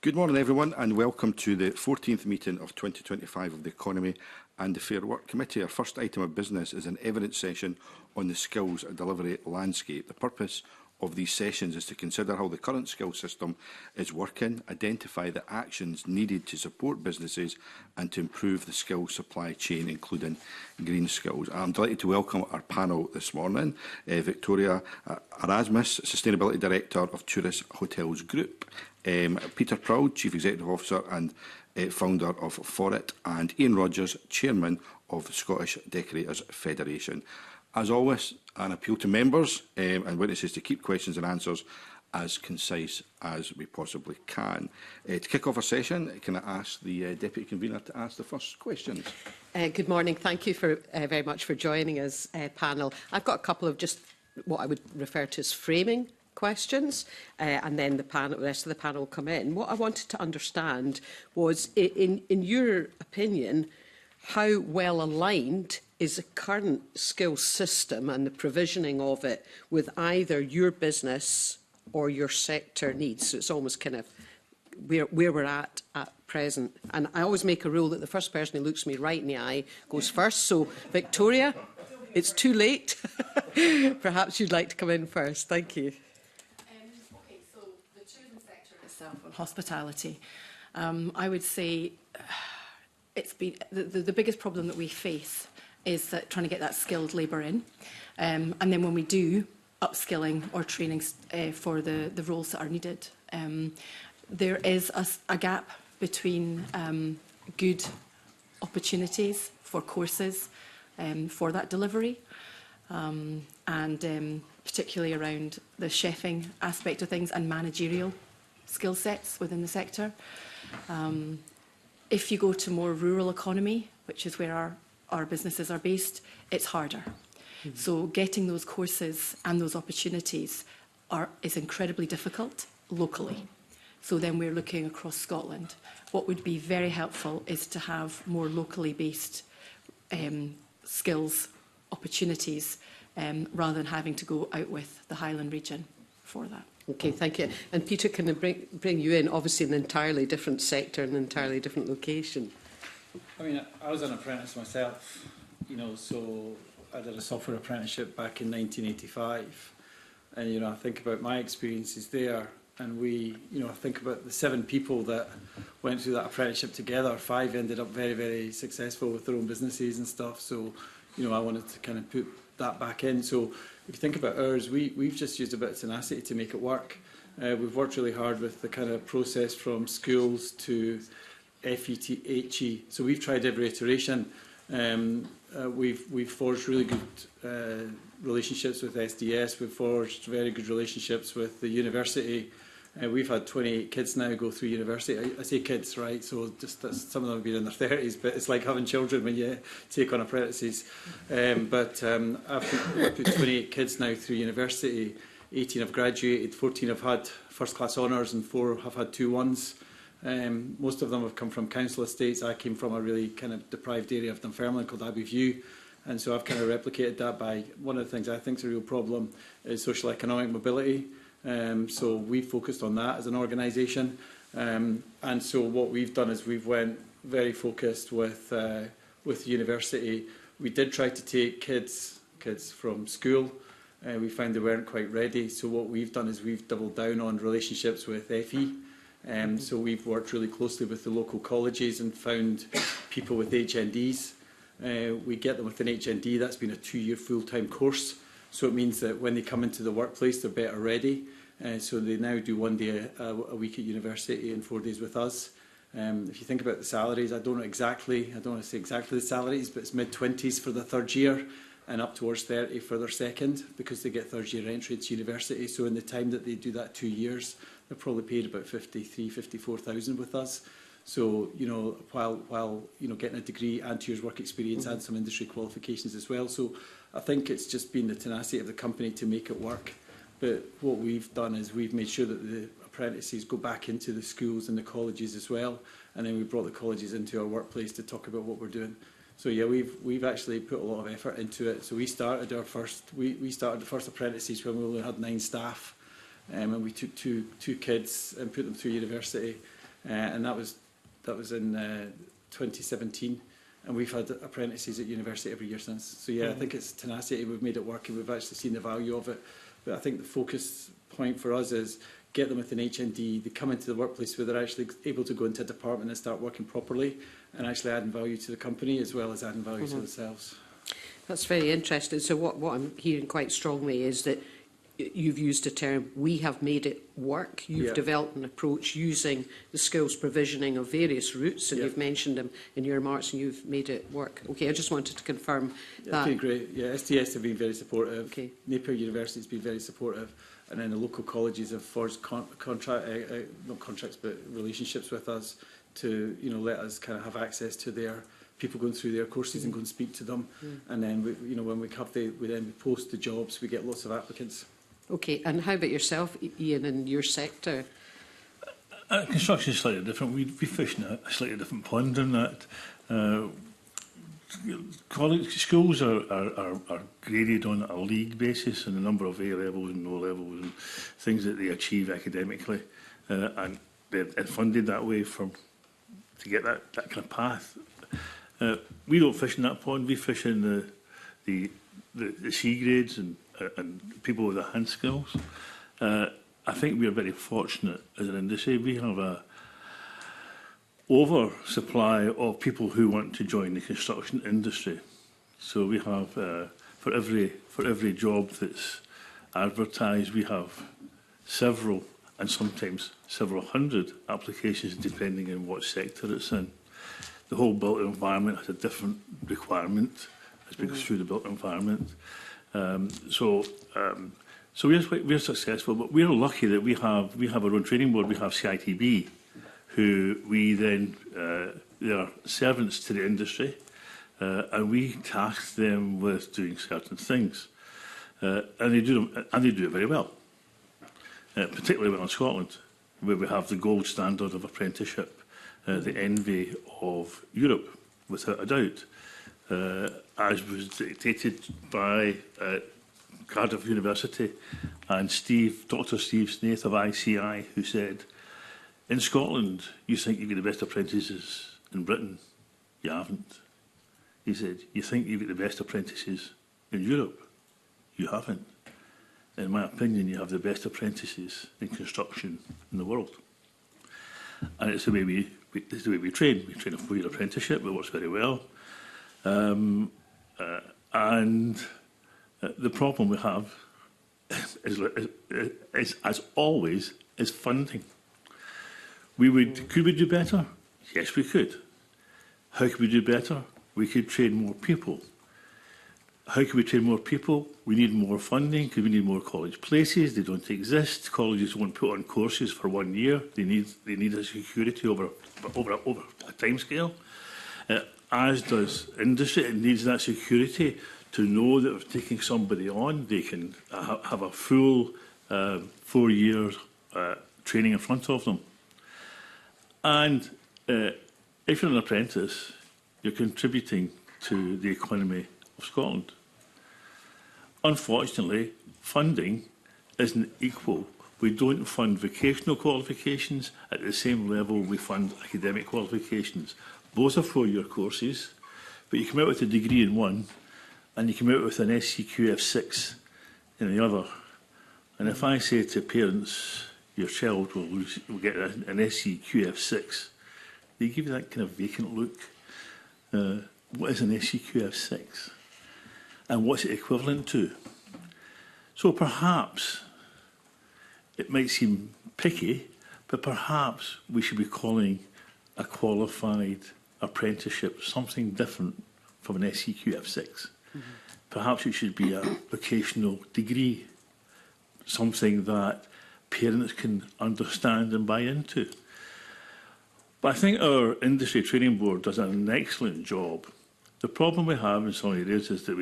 Good morning everyone and welcome to the 14th meeting of 2025 of the Economy and the Fair Work Committee. Our first item of business is an evidence session on the skills delivery landscape. The purpose of these sessions is to consider how the current skills system is working, identify the actions needed to support businesses and to improve the skills supply chain, including green skills. I'm delighted to welcome our panel this morning. Victoria Erasmus, Sustainability Director of Tourist Hotels Group, Peter Proud, Chief Executive Officer and founder of Forit, and Ian Rogers, Chairman of the Scottish Decorators Federation. As always, an appeal to members and witnesses to keep questions and answers as concise as we possibly can. To kick off our session, can I ask the Deputy Convener to ask the first question? Good morning. Thank you very much for joining us, panel. I've got a couple of just what I would refer to as framing questions, and then the rest of the panel will come in. What I wanted to understand was, in your opinion, how well aligned is the current skills system and the provisioning of it with either your business or your sector needs? So it's almost kind of where we're at present. And I always make a rule that the first person who looks me right in the eye goes first. So, Victoria, it's too late. Perhaps you'd like to come in first. Thank you. Okay, so the tourism sector itself and hospitality, I would say it's been the biggest problem that we face is that trying to get that skilled labour in. And then when we do upskilling or training for the roles that are needed, there is a gap between good opportunities for courses for that delivery, and particularly around the chefing aspect of things and managerial skill sets within the sector. If you go to more rural economy, which is where our businesses are based, it's harder. Mm-hmm. So getting those courses and those opportunities is incredibly difficult locally. So then we're looking across Scotland. What would be very helpful is to have more locally based skills opportunities rather than having to go out with the Highland region for that. Okay, thank you. And Peter, can I bring you in, obviously in an entirely different sector and an entirely different location? I mean, I was an apprentice myself, so I did a software apprenticeship back in 1985. And, I think about my experiences there, and I think about the 7 people that went through that apprenticeship together. 5 ended up very, very successful with their own businesses and stuff. So, I wanted to kind of put that back in. So if you think about ours, we've just used a bit of tenacity to make it work. We've worked really hard with the kind of process from schools to FETHE. So we've tried every iteration. We've forged really good relationships with SDS. We've forged very good relationships with the university. We've had 28 kids now go through university. I say kids, right? So some of them have been in their 30s, but it's like having children when you take on apprentices. I've put 28 kids now through university. 18 have graduated, 14 have had first-class honours, and 4 have had 2-1s. Most of them have come from council estates. I came from a really kind of deprived area of Dunfermline called Abbey View, and so I've kind of replicated that by one of the things I think is a real problem is social economic mobility. So we focused on that as an organisation, and so what we've done is we've went very focused with the university. We did try to take kids from school. We found they weren't quite ready. So what we've done is we've doubled down on relationships with FE. So we've worked really closely with the local colleges and found people with HNDs. We get them with an HND. That's been a 2-year full-time course. So it means that when they come into the workplace, they're better ready. So they now do 1 day a week at university and 4 days with us. If you think about the salaries, I don't want to say exactly the salaries, but it's mid-20s for the 3rd year and up towards 30 for their 2nd, because they get 3rd year entry to university. So in the time that they do that 2 years, they're probably paid about 53,000, 54,000 with us. So, while getting a degree and 2 years work experience and some industry qualifications as well. So I think it's just been the tenacity of the company to make it work. But what we've done is we've made sure that the apprentices go back into the schools and the colleges as well. And then we brought the colleges into our workplace to talk about what we're doing. So yeah, we've actually put a lot of effort into it. So we started the first apprentices when we only had 9 staff, and we took two kids and put them through university. and that was in 2017. And we've had apprentices at university every year since. So yeah, I think it's tenacity. We've made it work and we've actually seen the value of it. But I think the focus point for us is get them with an HND, they come into the workplace where they're actually able to go into a department and start working properly and actually adding value to the company as well as adding value to themselves. That's very interesting. So what I'm hearing quite strongly is that you've used the term, we have made it work. You've developed an approach using the skills provisioning of various routes, and you've mentioned them in your remarks, and you've made it work. Okay, I just wanted to confirm that. Okay, great. Yeah, STS have been very supportive. Okay. Napier University has been very supportive. And then the local colleges have forged not contracts, but relationships with us to, let us kind of have access to their people going through their courses and go and speak to them. And then, when we then post the jobs, we get lots of applicants. Okay, and how about yourself, Ian, in your sector? Construction is slightly different. We fish in a slightly different pond in that. Schools are graded on a league basis and a number of A levels and O levels and things that they achieve academically, and they're funded that way to get that kind of path. We don't fish in that pond. We fish in the C grades and people with enhanced skills. I think we are very fortunate as an industry. We have a oversupply of people who want to join the construction industry. So we have, for every job that's advertised, we have several and sometimes several hundred applications depending on what sector it's in. The whole built environment has a different requirement as we go through the built environment. So we're successful, but we're lucky that we have our own training board. We have CITB, who we then, they are servants to the industry, and we task them with doing certain things. And they do it very well, particularly well in Scotland, where we have the gold standard of apprenticeship, the envy of Europe, without a doubt, as was dictated by Cardiff University and Dr. Steve Snaith of ICI, who said, in Scotland, you think you've got the best apprentices in Britain. You haven't. He said, you think you've got the best apprentices in Europe. You haven't. In my opinion, you have the best apprentices in construction in the world. And it's the way we train. We train a 4-year apprenticeship. It works very well. And the problem we have is, as always, is funding. Could we do better? Yes, we could. How could we do better? We could train more people. How can we train more people? We need more funding because we need more college places. They don't exist. Colleges won't put on courses for 1 year. They need a security over a time scale. As does industry. It needs that security to know that if taking somebody on, they can have a full 4-year training in front of them. And if you're an apprentice, you're contributing to the economy of Scotland. Unfortunately, funding isn't equal. We don't fund vocational qualifications at the same level we fund academic qualifications. Both are 4-year courses, but you come out with a degree in one and you come out with an SCQF6 in the other. And if I say to parents, your child will get an SCQF6, they give you that kind of vacant look. What is an SCQF6? And what's it equivalent to? So perhaps it might seem picky, but perhaps we should be calling a qualified apprenticeship something different from an SCQF6. Perhaps it should be a vocational degree, something that parents can understand and buy into. But I think our industry training board does an excellent job. The problem we have in some areas is that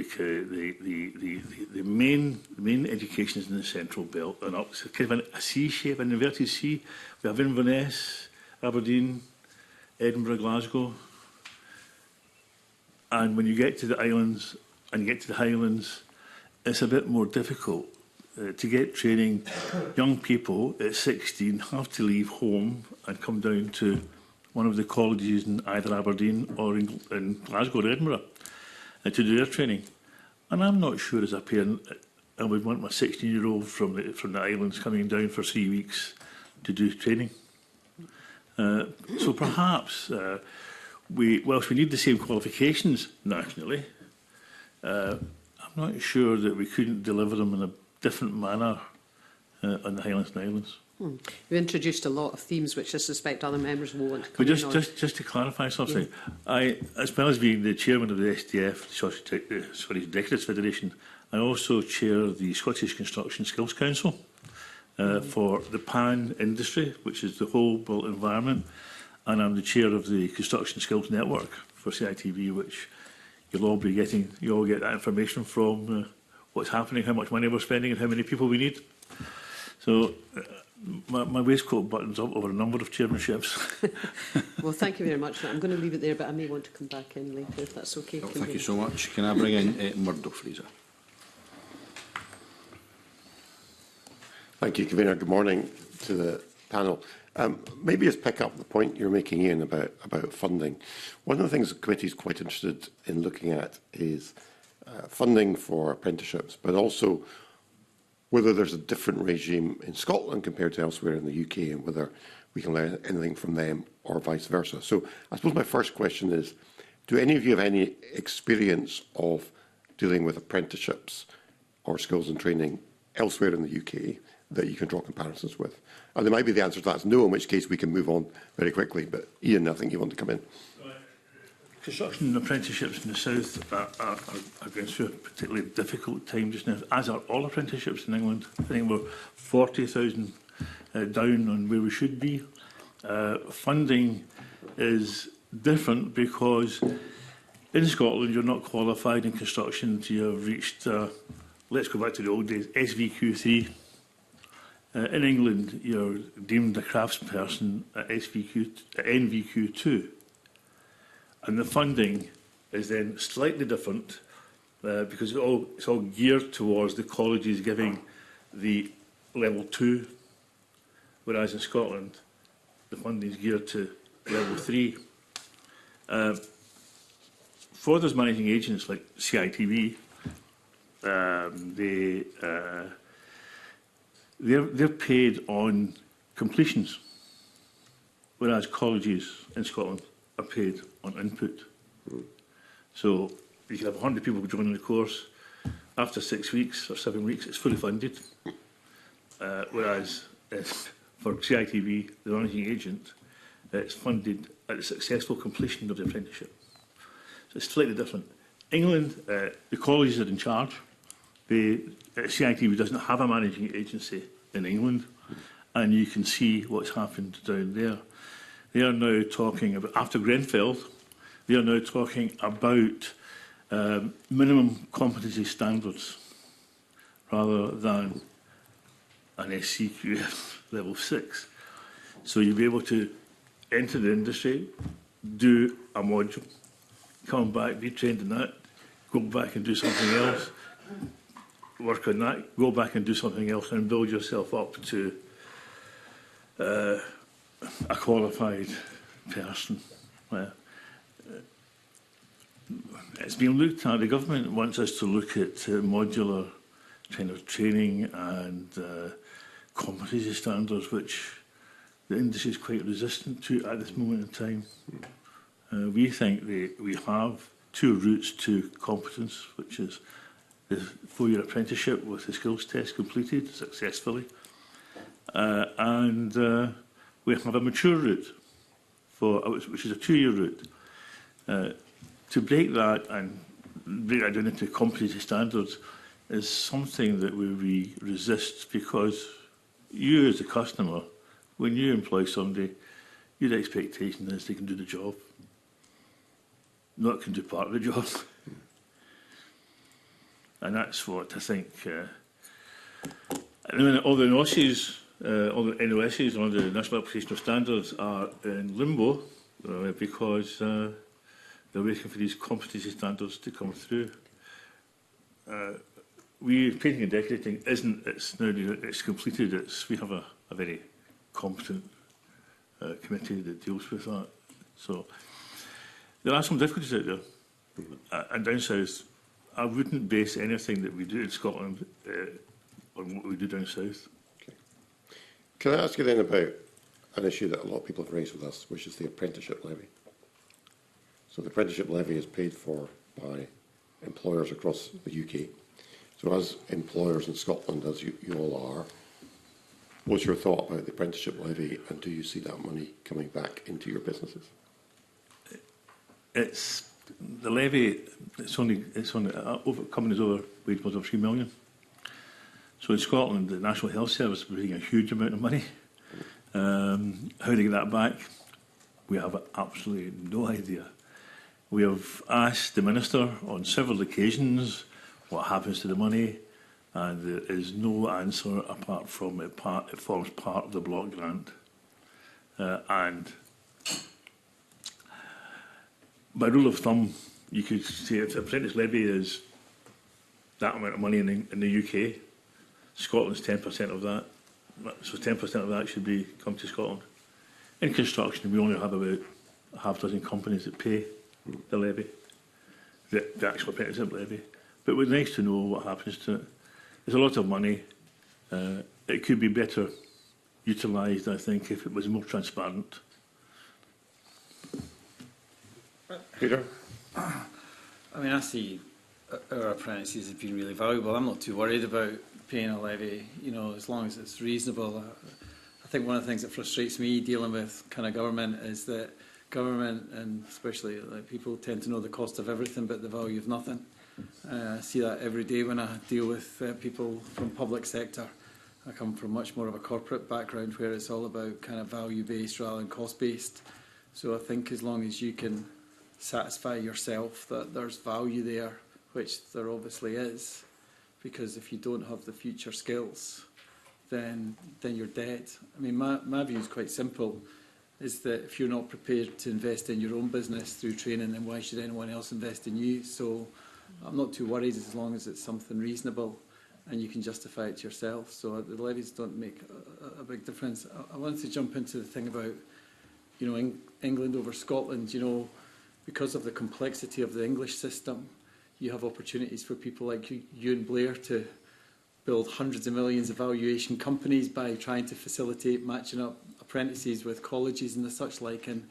the main education is in the central belt and up. It's kind of a C shape, an inverted C. We have Inverness, Aberdeen, Edinburgh, Glasgow. And when you get to the islands and you get to the Highlands, it's a bit more difficult. to get training, young people at 16 have to leave home and come down to one of the colleges in either Aberdeen or in Glasgow or Edinburgh to do their training. And I'm not sure as a parent I would want my 16-year-old from the islands coming down for 3 weeks to do training. So perhaps whilst we need the same qualifications nationally, I'm not sure that we couldn't deliver them in a different manner on the Highlands and Islands. You introduced a lot of themes which I suspect other members will want to But come in on. just to clarify something, I, as well as being the chairman of the SDF, the Decorative Federation, I also chair the Scottish Construction Skills Council for the PAN industry, which is the whole built environment, and I'm the chair of the Construction Skills Network for CITV, which you'll all be getting. You all get that information from what's happening, how much money we're spending, and how many people we need. So. My waistcoat buttons up over a number of chairmanships. Well, thank you very much. I'm going to leave it there, but I may want to come back in later if that's okay. Well, thank you so much. Can I bring in Murdo Fraser? Thank you, Convener. Good morning to the panel. Maybe just pick up the point you're making, Ian, about funding. One of the things the committee is quite interested in looking at is funding for apprenticeships, but also whether there's a different regime in Scotland compared to elsewhere in the UK and whether we can learn anything from them or vice versa. So I suppose my first question is, do any of you have any experience of dealing with apprenticeships or skills and training elsewhere in the UK that you can draw comparisons with? And there might be the answer to that is no, in which case we can move on very quickly. But Ian, I think you want to come in. Construction and apprenticeships in the south are going through a particularly difficult time just now, as are all apprenticeships in England. I think we're 40,000 down on where we should be. Funding is different because in Scotland you're not qualified in construction until you have reached, let's go back to the old days, SVQ3. In England you're deemed a craftsperson at NVQ2. And the funding is then slightly different because it's all geared towards the colleges giving the level 2, whereas in Scotland the funding is geared to level 3. For those managing agents like CITV, they're paid on completions, whereas colleges in Scotland are paid on input. So you can have 100 people joining the course. After 6 weeks or 7 weeks, it's fully funded. Whereas for CITV, the managing agent, it's funded at the successful completion of the apprenticeship. So it's slightly different. England, the colleges are in charge. CITV doesn't have a managing agency in England, and you can see what's happened down there. They are now talking about, after Grenfell, they are now talking about minimum competency standards rather than an SCQF level 6. So you'll be able to enter the industry, do a module, come back, be trained in that, go back and do something else, work on that, go back and do something else and build yourself up to a qualified person. It's been looked at. The government wants us to look at modular kind of training and competency standards, which the industry is quite resistant to at this moment in time. We think we have two routes to competence, which is the 4-year apprenticeship with the skills test completed successfully, and we have a mature route, which is a 2-year route. To break that and break that down into competency standards is something that we resist, because you as a customer, when you employ somebody, your expectation is they can do the job, not can do part of the job. And that's what I think. All the NOSs, all the NOSs, all the National Application of Standards are in limbo because they're waiting for these competency standards to come through. painting and decorating isn't. It's now it's completed. We have a very competent committee that deals with that. So there are some difficulties out there. And down south, I wouldn't base anything that we do in Scotland on what we do down south. Okay. Can I ask you then about an issue that a lot of people have raised with us, which is the apprenticeship levy? So the apprenticeship levy is paid for by employers across the UK. So as employers in Scotland, as you all are, what's your thought about the apprenticeship levy, and do you see that money coming back into your businesses? It's the levy. It's only companies over wage was of 3 million. So in Scotland, the National Health Service is paying a huge amount of money. How to get that back, we have absolutely no idea. We have asked the Minister on several occasions what happens to the money, and there is no answer apart from it forms part of the block grant. And by rule of thumb, you could say if the apprentice levy is that amount of money in the UK, Scotland's 10% of that. So 10% of that should come to Scotland. In construction, we only have about a half dozen companies that pay the levy, the actual apprenticeship levy. But it would be nice to know what happens to it. There's a lot of money. It could be better utilised, I think, if it was more transparent. Peter? I mean, I see our apprentices have been really valuable. I'm not too worried about paying a levy, you know, as long as it's reasonable. I think one of the things that frustrates me dealing with kind of government is that government, and especially like, people tend to know the cost of everything but the value of nothing. I see that every day when I deal with people from public sector. I come from much more of a corporate background where it's all about kind of value-based rather than cost-based. So I think as long as you can satisfy yourself that there's value there, which there obviously is, because if you don't have the future skills, then you're dead. I mean, my view is quite simple, is that if you're not prepared to invest in your own business through training, then why should anyone else invest in you? So I'm not too worried as long as it's something reasonable and you can justify it to yourself. So the levies don't make a big difference. I wanted to jump into the thing about, you know, England over Scotland. You know, because of the complexity of the English system, you have opportunities for people like you and Blair to build hundreds of millions of valuation companies by trying to facilitate matching up apprentices with colleges and the such like. And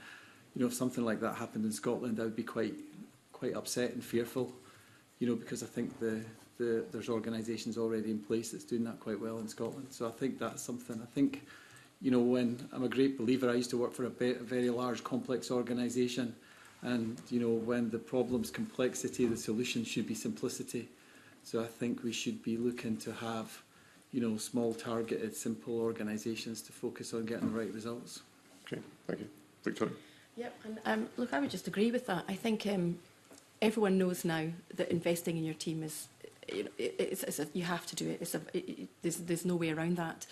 you know, if something like that happened in Scotland, I would be quite upset and fearful. You know, because I think there's organisations already in place that's doing that quite well in Scotland. So I think that's something. I think, you know, when I'm a great believer, I used to work for a very large, complex organisation, and you know, when the problem's complexity, the solution should be simplicity. So I think we should be looking to have, you know, small, targeted, simple organisations to focus on getting the right results. Okay, thank you. Victoria? Yep, and look, I would just agree with that. I think everyone knows now that investing in your team is, you know, you have to do it. There's no way around that,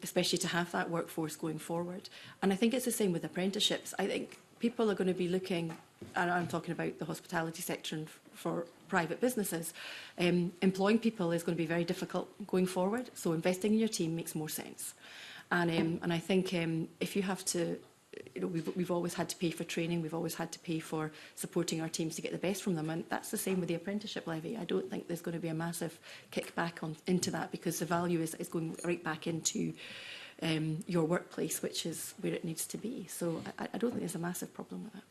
especially to have that workforce going forward. And I think it's the same with apprenticeships. I think people are going to be looking, and I'm talking about the hospitality sector and for private businesses, employing people is going to be very difficult going forward. So investing in your team makes more sense. And I think if you have to, you know, we've always had to pay for training, we've always had to pay for supporting our teams to get the best from them, and that's the same with the apprenticeship levy. I don't think there's going to be a massive kickback into that, because the value is going right back into your workplace, which is where it needs to be. So I don't think there's a massive problem with that.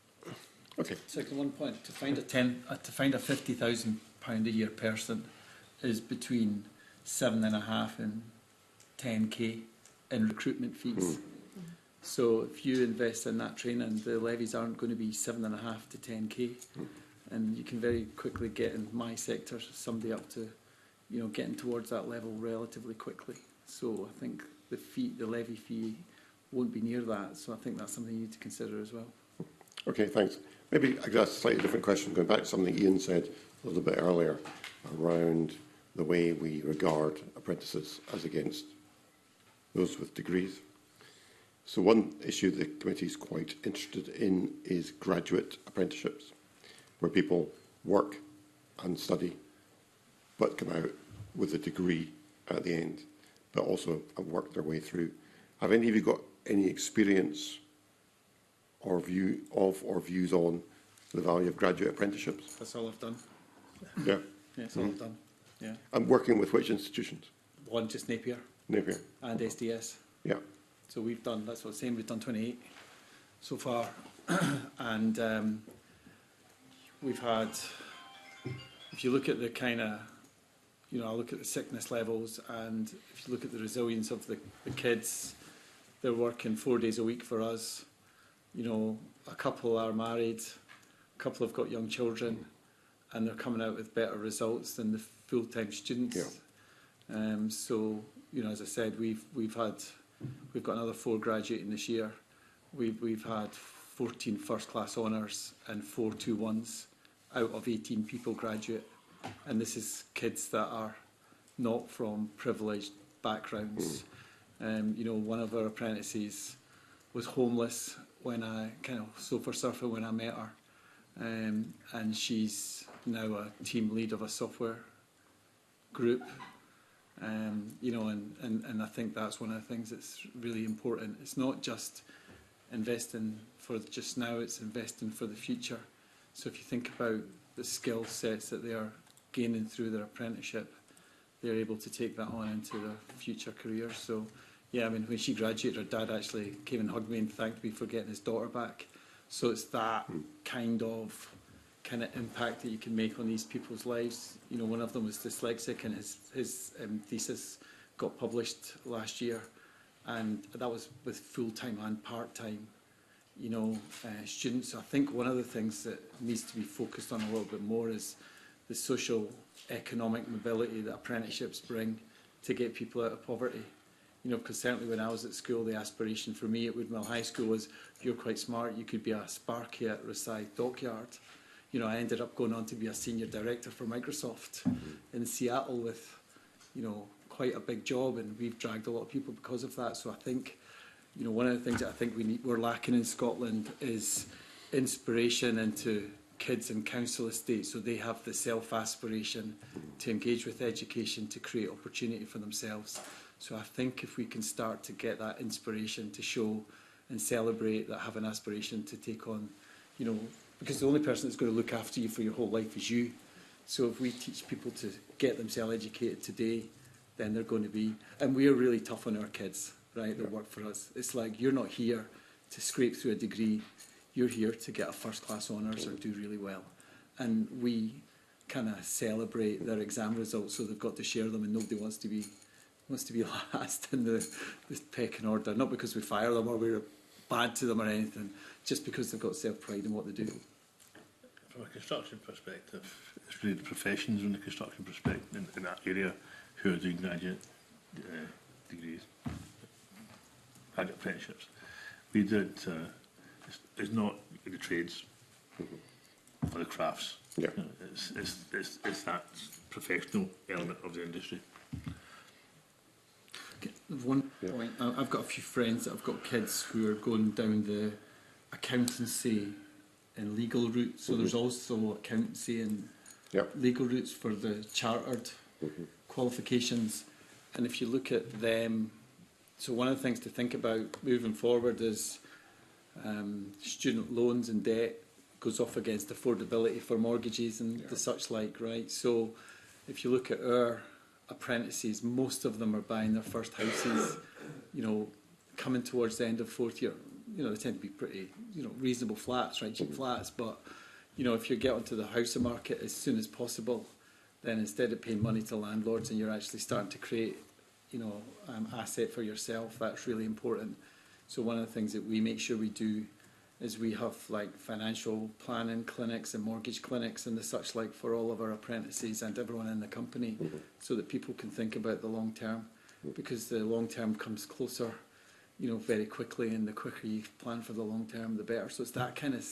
Okay. Second one point, to find a £50,000 a year person is between 7.5 and 10k in recruitment fees. So if you invest in that training, the levies aren't going to be 7.5 to 10k, and you can very quickly get in my sector somebody up to, you know, getting towards that level relatively quickly. So I think the levy fee won't be near that. So I think that's something you need to consider as well. Okay, thanks. Maybe I guess a slightly different question, going back to something Ian said a little bit earlier around the way we regard apprentices as against those with degrees. So one issue the committee is quite interested in is graduate apprenticeships, where people work and study but come out with a degree at the end, but also have worked their way through. Have any of you got any experience or views on the value of graduate apprenticeships? That's all I've done. Yeah. Yeah, that's all I've done. Yeah. I'm working with which institutions? One, just Napier Napier. and SDS. Yeah. So we've done, that's what I'm saying, we've done 28 so far. And we've had, if you look at the kind of, you know, I look at the sickness levels, and if you look at the resilience of the kids, they're working 4 days a week for us. You know, a couple are married, a couple have got young children, and they're coming out with better results than the full-time students. Yeah. So, you know, as I said, we've got another 4 graduating this year. We've had 14 first-class honours and 4 2-1s out of 18 people graduate. And this is kids that are not from privileged backgrounds. You know, one of our apprentices was homeless when I kind of sofa surfing when I met her. And she's now a team lead of a software group. You know, and I think that's one of the things that's really important. It's not just investing for just now, it's investing for the future. So if you think about the skill sets that they are gaining through their apprenticeship, they're able to take that on into their future careers. So yeah, I mean, when she graduated, her dad actually came and hugged me and thanked me for getting his daughter back. So it's that kind of impact that you can make on these people's lives. You know, one of them was dyslexic, and his thesis got published last year, and that was with full-time and part-time, you know, students. So I think one of the things that needs to be focused on a little bit more is the social economic mobility that apprenticeships bring to get people out of poverty. You know, because certainly when I was at school, the aspiration for me at Woodmill High School was, if you're quite smart, you could be a sparky at Rosyth Dockyard. You know, I ended up going on to be a senior director for Microsoft in Seattle with, you know, quite a big job, and we've dragged a lot of people because of that. So I think, you know, one of the things that I think we're lacking in Scotland is inspiration into kids in council estates, so they have the self-aspiration to engage with education, to create opportunity for themselves. So I think if we can start to get that inspiration to show and celebrate that have an aspiration to take on, you know, because the only person that's going to look after you for your whole life is you. So if we teach people to get themselves educated today, then they're going to be, and we are really tough on our kids, right, that work for us. It's like, you're not here to scrape through a degree, you're here to get a first-class honours or do really well. And we kind of celebrate their exam results, so they've got to share them, and nobody wants to be last in the pecking order, not because we fire them or we're bad to them or anything, just because they've got self-pride in what they do. From a construction perspective, it's really the professions in the construction perspective in that area who are doing graduate degrees, graduate apprenticeships. We did, it's not the trades or the crafts. Yeah. It's that professional element of the industry. One point, I've got a few friends that have got kids who are going down the accountancy and legal route. So there's also accountancy and legal routes for the chartered qualifications. And if you look at them, so one of the things to think about moving forward is student loans and debt goes off against affordability for mortgages and the such like, right? So if you look at our apprentices, most of them are buying their first houses, you know, coming towards the end of fourth year. You know, they tend to be pretty, you know, reasonable flats, right, cheap flats, but, you know, if you get onto the housing market as soon as possible, then instead of paying money to landlords and you're actually starting to create, you know, asset for yourself, that's really important. So one of the things that we make sure we do is we have like financial planning clinics and mortgage clinics and the such like for all of our apprentices and everyone in the company, so that people can think about the long term, because the long term comes closer, you know, very quickly, and the quicker you plan for the long term, the better. So it's that kind of,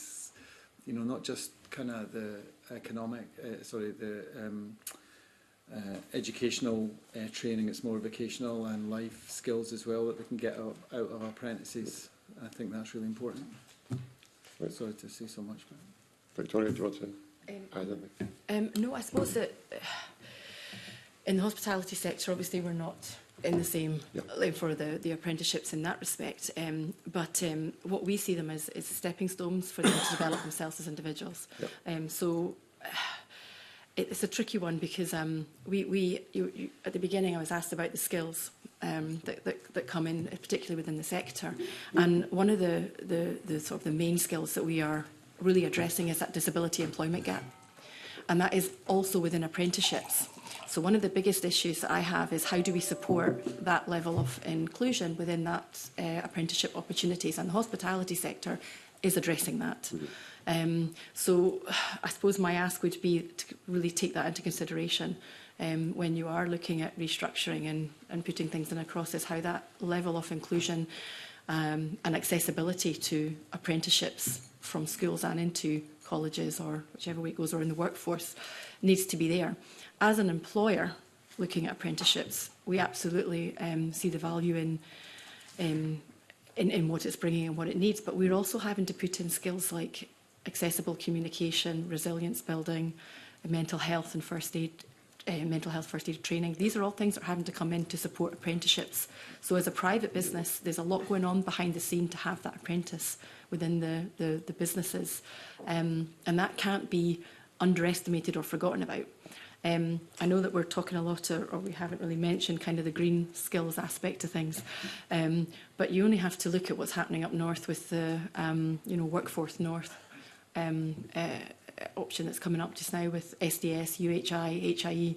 you know, not just kind of the economic, educational training, it's more vocational and life skills as well that they can get out of apprentices. I think that's really important. Right. Sorry to say so much. Victoria, do you want to add anything? No, I suppose that In the hospitality sector, obviously, we're not in the same Yep. for the apprenticeships in that respect. But what we see them as is stepping stones for them to develop themselves as individuals. Yep. So it's a tricky one because you, at the beginning, I was asked about the skills that come in, particularly within the sector. And one of the sort of the main skills that we are really addressing is that disability employment gap. And that is also within apprenticeships. So one of the biggest issues that I have is how do we support that level of inclusion within that apprenticeship opportunities, and the hospitality sector is addressing that. So I suppose my ask would be to really take that into consideration when you are looking at restructuring and putting things in a process, how that level of inclusion and accessibility to apprenticeships from schools and into colleges or whichever way it goes, or in the workforce, needs to be there. As an employer looking at apprenticeships, we absolutely see the value in what it's bringing and what it needs, but we're also having to put in skills like accessible communication, resilience building, mental health and first aid training. These are all things that are having to come in to support apprenticeships. So as a private business, there's a lot going on behind the scene to have that apprentice within the businesses. And that can't be underestimated or forgotten about. I know that we're talking a lot, or we haven't really mentioned kind of the green skills aspect of things, but you only have to look at what's happening up north with the Workforce North option that's coming up just now with SDS, UHI, HIE,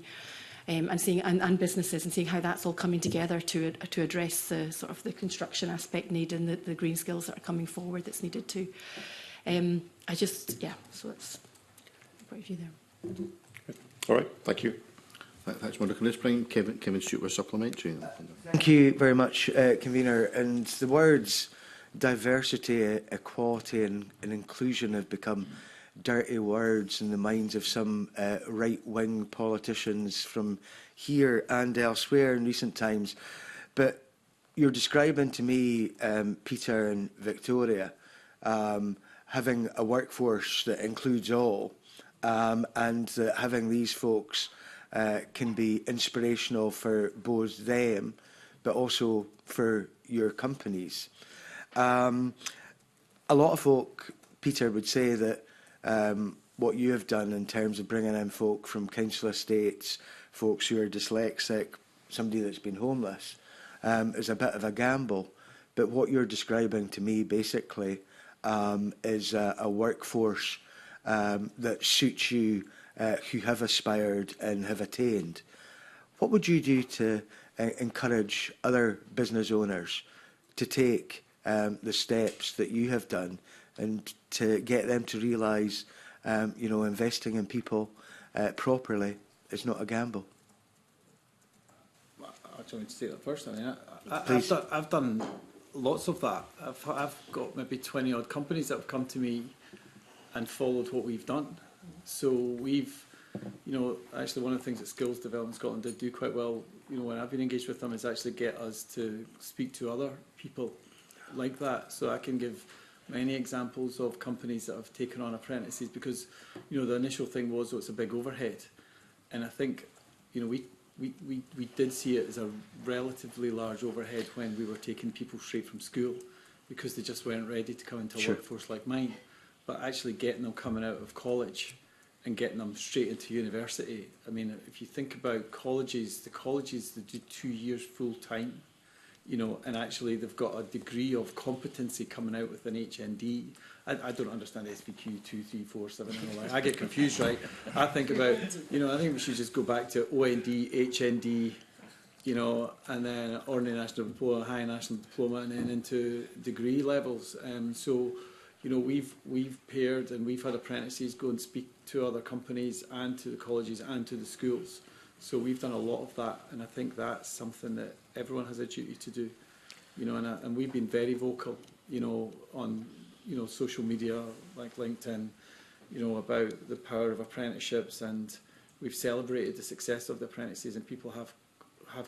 and seeing and businesses, and seeing how that's all coming together to address the sort of the construction aspect need and the green skills that are coming forward that's needed too. So that's what you there. All right, thank you. Thanks, Monica. Let's bring Kevin Stewart with supplementary. Thank you very much, Convener. And the words diversity, equality and inclusion have become dirty words in the minds of some right-wing politicians from here and elsewhere in recent times. But you're describing to me, Peter and Victoria, having a workforce that includes all, and that having these folks can be inspirational for both them, but also for your companies. A lot of folk, Peter, would say that what you have done in terms of bringing in folk from council estates, folks who are dyslexic, somebody that's been homeless, is a bit of a gamble. But what you're describing to me, basically, is a workforce that suits you, who have aspired and have attained. What would you do to encourage other business owners to take the steps that you have done, and to get them to realise, investing in people properly is not a gamble? I just want to take that first. I mean, Please. I've done lots of that. I've got maybe 20 odd companies that have come to me and followed what we've done. So we've, actually one of the things that Skills Development Scotland did do quite well, when I've been engaged with them, is actually get us to speak to other people like that. So I can give many examples of companies that have taken on apprentices, because, the initial thing was, it's a big overhead. And I think, we did see it as a relatively large overhead when we were taking people straight from school, because they just weren't ready to come into a workforce like mine. But actually getting them coming out of college and getting them straight into university. I mean, if you think about colleges, the colleges that do 2 years full time, and actually they've got a degree of competency coming out with an HND. I don't understand SVQ 2, 3, 4, 7 and all that. I get confused, right? I think about, I think we should just go back to OND, HND, and then Ordinary National Diploma, High National Diploma, and then into degree levels. We've paired, and we've had apprentices go and speak to other companies and to the colleges and to the schools. So we've done a lot of that, and I think that's something that everyone has a duty to do. And we've been very vocal, on social media like LinkedIn, about the power of apprenticeships, and we've celebrated the success of the apprentices, and people have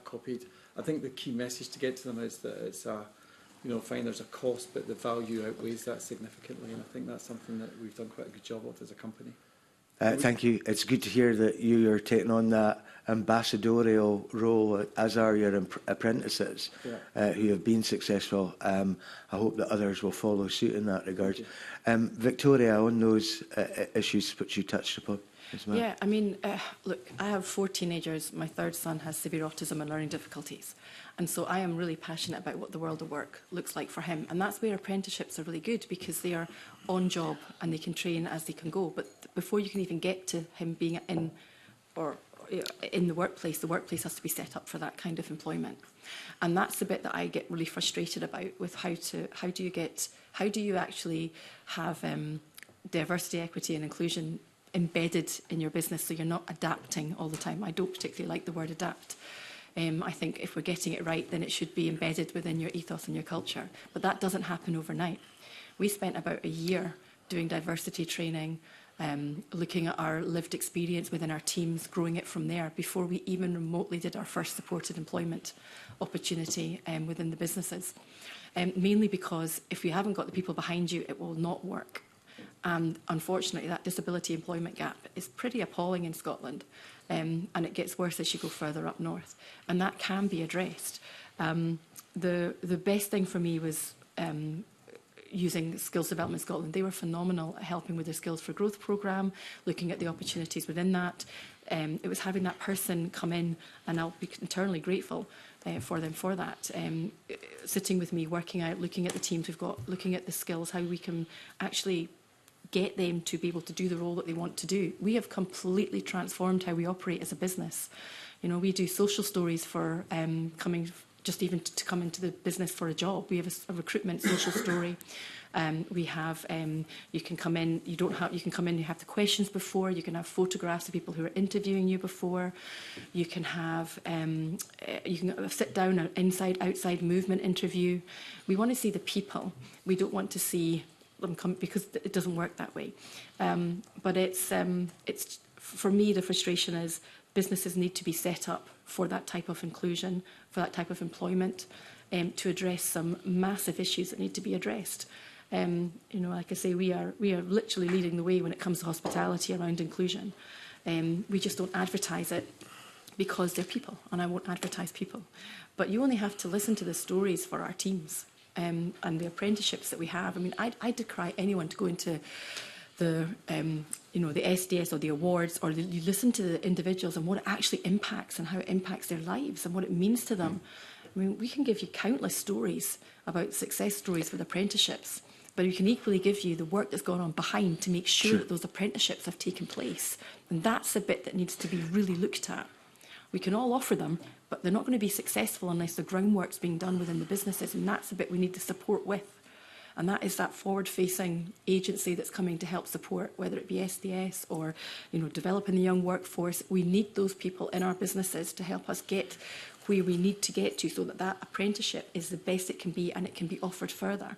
copied. I think the key message to get to them is that it's fine, there's a cost, but the value outweighs that significantly, and I think that's something that we've done quite a good job of as a company. Thank you. It's good to hear that you are taking on that ambassadorial role, as are your apprentices who have been successful. I hope that others will follow suit in that regard. Victoria, on those issues which you touched upon as well. Yeah, I mean, look, I have 4 teenagers. My 3rd son has severe autism and learning difficulties. And so I am really passionate about what the world of work looks like for him. And that's where apprenticeships are really good, because they are on job and they can train as they can go. But before you can even get to him being in the workplace has to be set up for that kind of employment. And that's the bit that I get really frustrated about, with how do you actually have diversity, equity and inclusion embedded in your business, so you're not adapting all the time. I don't particularly like the word adapt. I think if we're getting it right, then it should be embedded within your ethos and your culture. But that doesn't happen overnight. We spent about a year doing diversity training, looking at our lived experience within our teams, growing it from there, before we even remotely did our first supported employment opportunity within the businesses. Mainly because if you haven't got the people behind you, it will not work. And unfortunately, that disability employment gap is pretty appalling in Scotland, and it gets worse as you go further up north. And that can be addressed. The best thing for me was using Skills Development Scotland. They were phenomenal at helping with their Skills for Growth programme, looking at the opportunities within that. It was having that person come in, and I'll be eternally grateful for them for that, sitting with me, working out, looking at the teams we've got, looking at the skills, how we can actually get them to be able to do the role that they want to do. We have completely transformed how we operate as a business. You know, we do social stories for coming, just even to come into the business for a job. We have a recruitment social story. We have, you can come in, you can come in, you have the questions before, you can have photographs of people who are interviewing you before, you can have, you can sit down an inside-outside movement interview. We want to see the people. We don't want to see them come, because it doesn't work that way. But it's, for me, the frustration is businesses need to be set up for that type of inclusion, for that type of employment, to address some massive issues that need to be addressed. You know, like I say, we are literally leading the way when it comes to hospitality around inclusion. We just don't advertise it because they're people, and I won't advertise people. But you only have to listen to the stories for our teams and the apprenticeships that we have. I mean, I decry anyone to go into the you know, the SDS or the awards, or you listen to the individuals and what it actually impacts and how it impacts their lives and what it means to them. I mean, we can give you countless stories about success stories with apprenticeships, but we can equally give you the work that's gone on behind to make sure that those apprenticeships have taken place. And that's the bit that needs to be really looked at. We can all offer them, but they're not going to be successful unless the groundwork's being done within the businesses, and that's the bit we need the support with. And that is that forward-facing agency that's coming to help support, whether it be SDS or, you know, developing the young workforce. We need those people in our businesses to help us get where we need to get to, so that that apprenticeship is the best it can be and it can be offered further.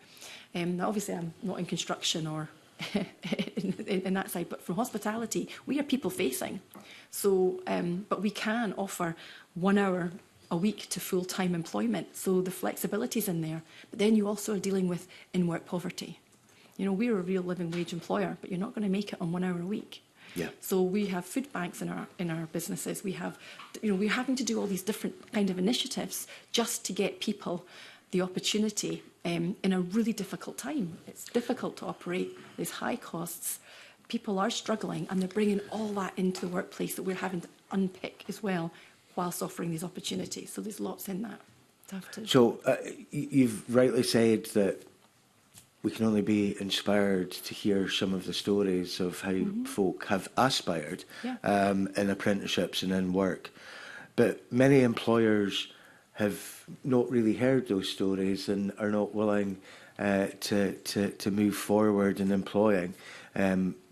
Now, obviously, I'm not in construction or in that side, but from hospitality, we are people-facing. So, but we can offer 1 hour a week to full-time employment, so the flexibility's in there. But then you also are dealing with in-work poverty. You know, we're a real living wage employer, but you're not going to make it on 1 hour a week. Yeah. So we have food banks in our businesses. We have, you know, we're having to do all these different kind of initiatives just to get people the opportunity in a really difficult time. It's difficult to operate. There's high costs. People are struggling, and they're bringing all that into the workplace that we're having to unpick as well, whilst offering these opportunities. So there's lots in that. So you've rightly said that we can only be inspired to hear some of the stories of how folk have aspired in apprenticeships and in work. But many employers have not really heard those stories and are not willing to move forward in employing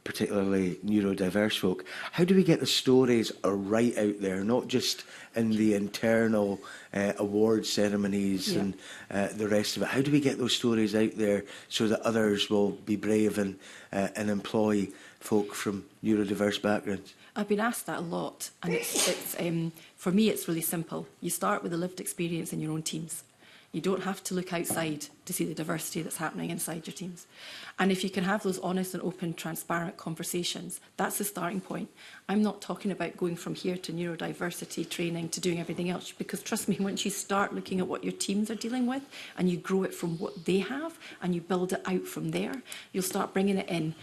particularly neurodiverse folk. How do we get the stories right out there, not just in the internal award ceremonies and the rest of it? How do we get those stories out there so that others will be brave and employ folk from neurodiverse backgrounds? I've been asked that a lot, and it's for me, it's really simple. You start with a lived experience in your own teams. You don't have to look outside to see the diversity that's happening inside your teams. And if you can have those honest and open, transparent conversations, that's the starting point. I'm not talking about going from here to neurodiversity training to doing everything else, because trust me, once you start looking at what your teams are dealing with and you grow it from what they have and you build it out from there, you'll start bringing it in.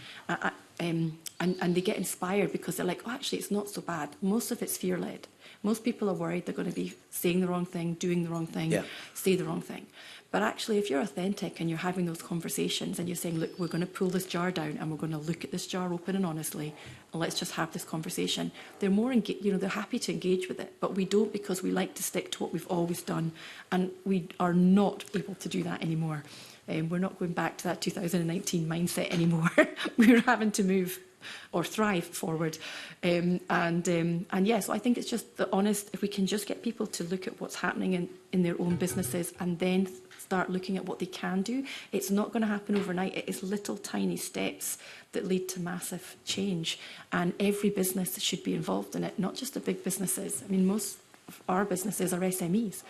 And they get inspired because they're like, oh, actually, it's not so bad. Most of it's fear-led. Most people are worried they're going to be saying the wrong thing, doing the wrong thing, say the wrong thing. But actually, if you're authentic and you're having those conversations and you're saying, look, we're going to pull this jar down and we're going to look at this jar open and honestly, and let's just have this conversation, they're more they're happy to engage with it. But we don't, because we like to stick to what we've always done, and we are not able to do that anymore. We're not going back to that 2019 mindset anymore. We're having to move or thrive forward. So I think it's just the honest, if we can just get people to look at what's happening in their own businesses and then start looking at what they can do. It's not going to happen overnight. It is little tiny steps that lead to massive change. And every business should be involved in it, not just the big businesses. I mean, most of our businesses are SMEs.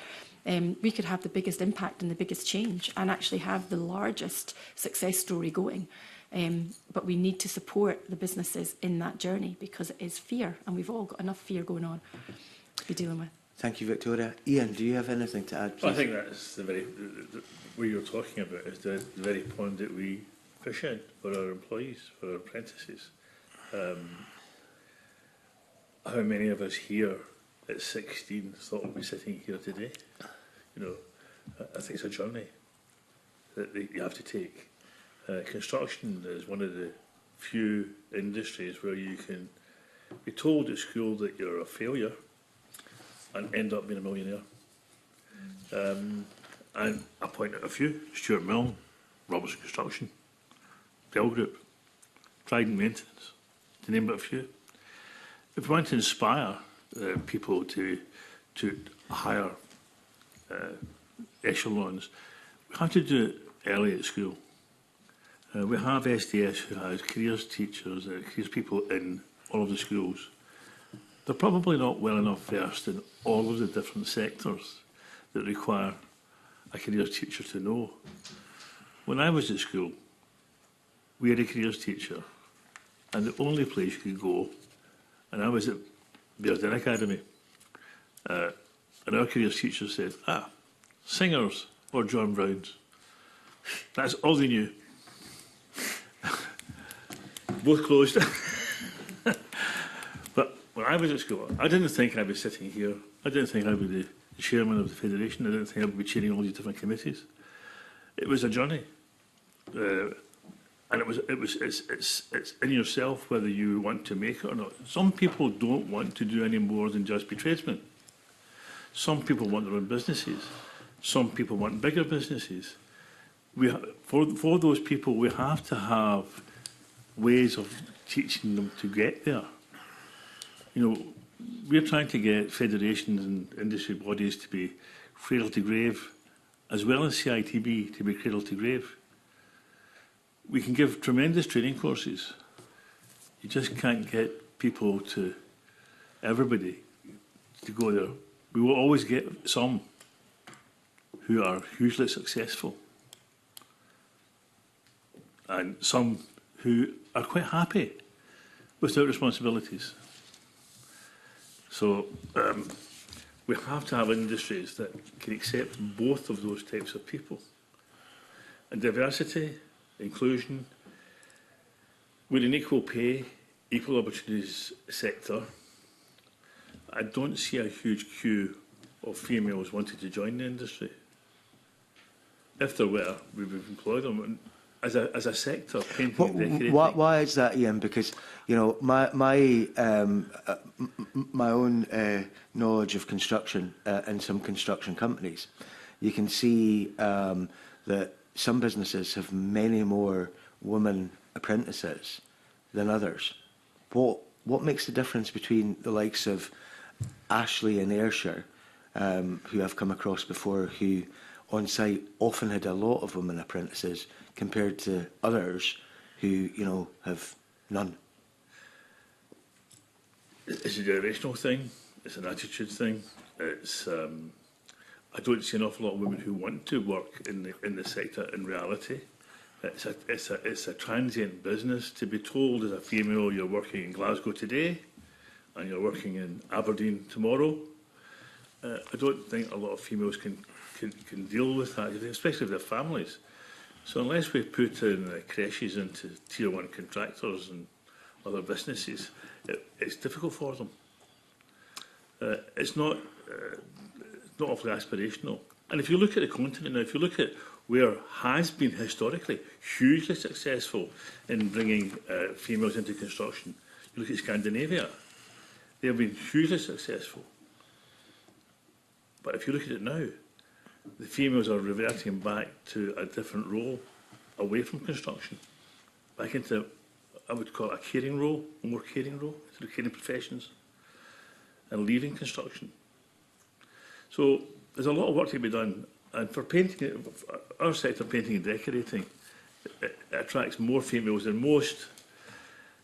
We could have the biggest impact and the biggest change and actually have the largest success story going. But we need to support the businesses in that journey, because it is fear, and we've all got enough fear going on to be dealing with. Thank you, Victoria. Ian, do you have anything to add, please? Well, I think that's what you're talking about is the very point that we fish in for our employees, for our apprentices. How many of us here at 16 thought we'd be sitting here today? You know, I think it's a journey that you have to take. Construction is one of the few industries where you can be told at school that you're a failure and end up being a millionaire. And I point out a few: Stuart Milne, Robertson Construction, Bell Group, Trident Maintenance, to name but a few. If we want to inspire people to higher echelons, we have to do it early at school. We have SDS who has careers teachers, careers people in all of the schools. They're probably not well enough versed in all of the different sectors that require a careers teacher to know. When I was at school, we had a careers teacher, and the only place you could go, and I was at Bearsden Academy, and our careers teacher said, singers or John Browns. That's all they knew. Both closed. But when I was at school, I didn't think I'd be sitting here. I didn't think I'd be the chairman of the Federation. I didn't think I'd be chairing all these different committees. It was a journey. And it's in yourself whether you want to make it or not. Some people don't want to do any more than just be tradesmen. Some people want their own businesses. Some people want bigger businesses. For those people, we have to have ways of teaching them to get there. You know, we're trying to get federations and industry bodies to be cradle to grave, as well as CITB to be cradle to grave. We can give tremendous training courses. You just can't get people to, everybody, to go there. We will always get some who are hugely successful and some who are quite happy without responsibilities. So we have to have industries that can accept both of those types of people. And diversity, inclusion, with an equal pay, equal opportunities sector, I don't see a huge queue of females wanting to join the industry. If there were, we would employ them. As a sector, painting and decorating. Why is that, Ian? Because, you know, my own knowledge of construction and some construction companies, you can see that some businesses have many more women apprentices than others. What makes the difference between the likes of Ashley and Ayrshire, who I've come across before, who on site often had a lot of women apprentices, compared to others who, you know, have none? It's a generational thing. It's an attitude thing. It's I don't see an awful lot of women who want to work in the sector in reality. It's a transient business. To be told as a female you're working in Glasgow today and you're working in Aberdeen tomorrow, I don't think a lot of females can deal with that, especially with their families. So unless we put in creches into Tier 1 contractors and other businesses, it's difficult for them. It's not awfully aspirational. And if you look at the continent now, if you look at where has been historically hugely successful in bringing females into construction, you look at Scandinavia, they have been hugely successful. But if you look at it now, the females are reverting back to a different role, away from construction, back into, I would call it a caring role, a more caring role, into the caring professions, and leaving construction. So there's a lot of work to be done, and for painting, our sector, painting and decorating, it attracts more females than most,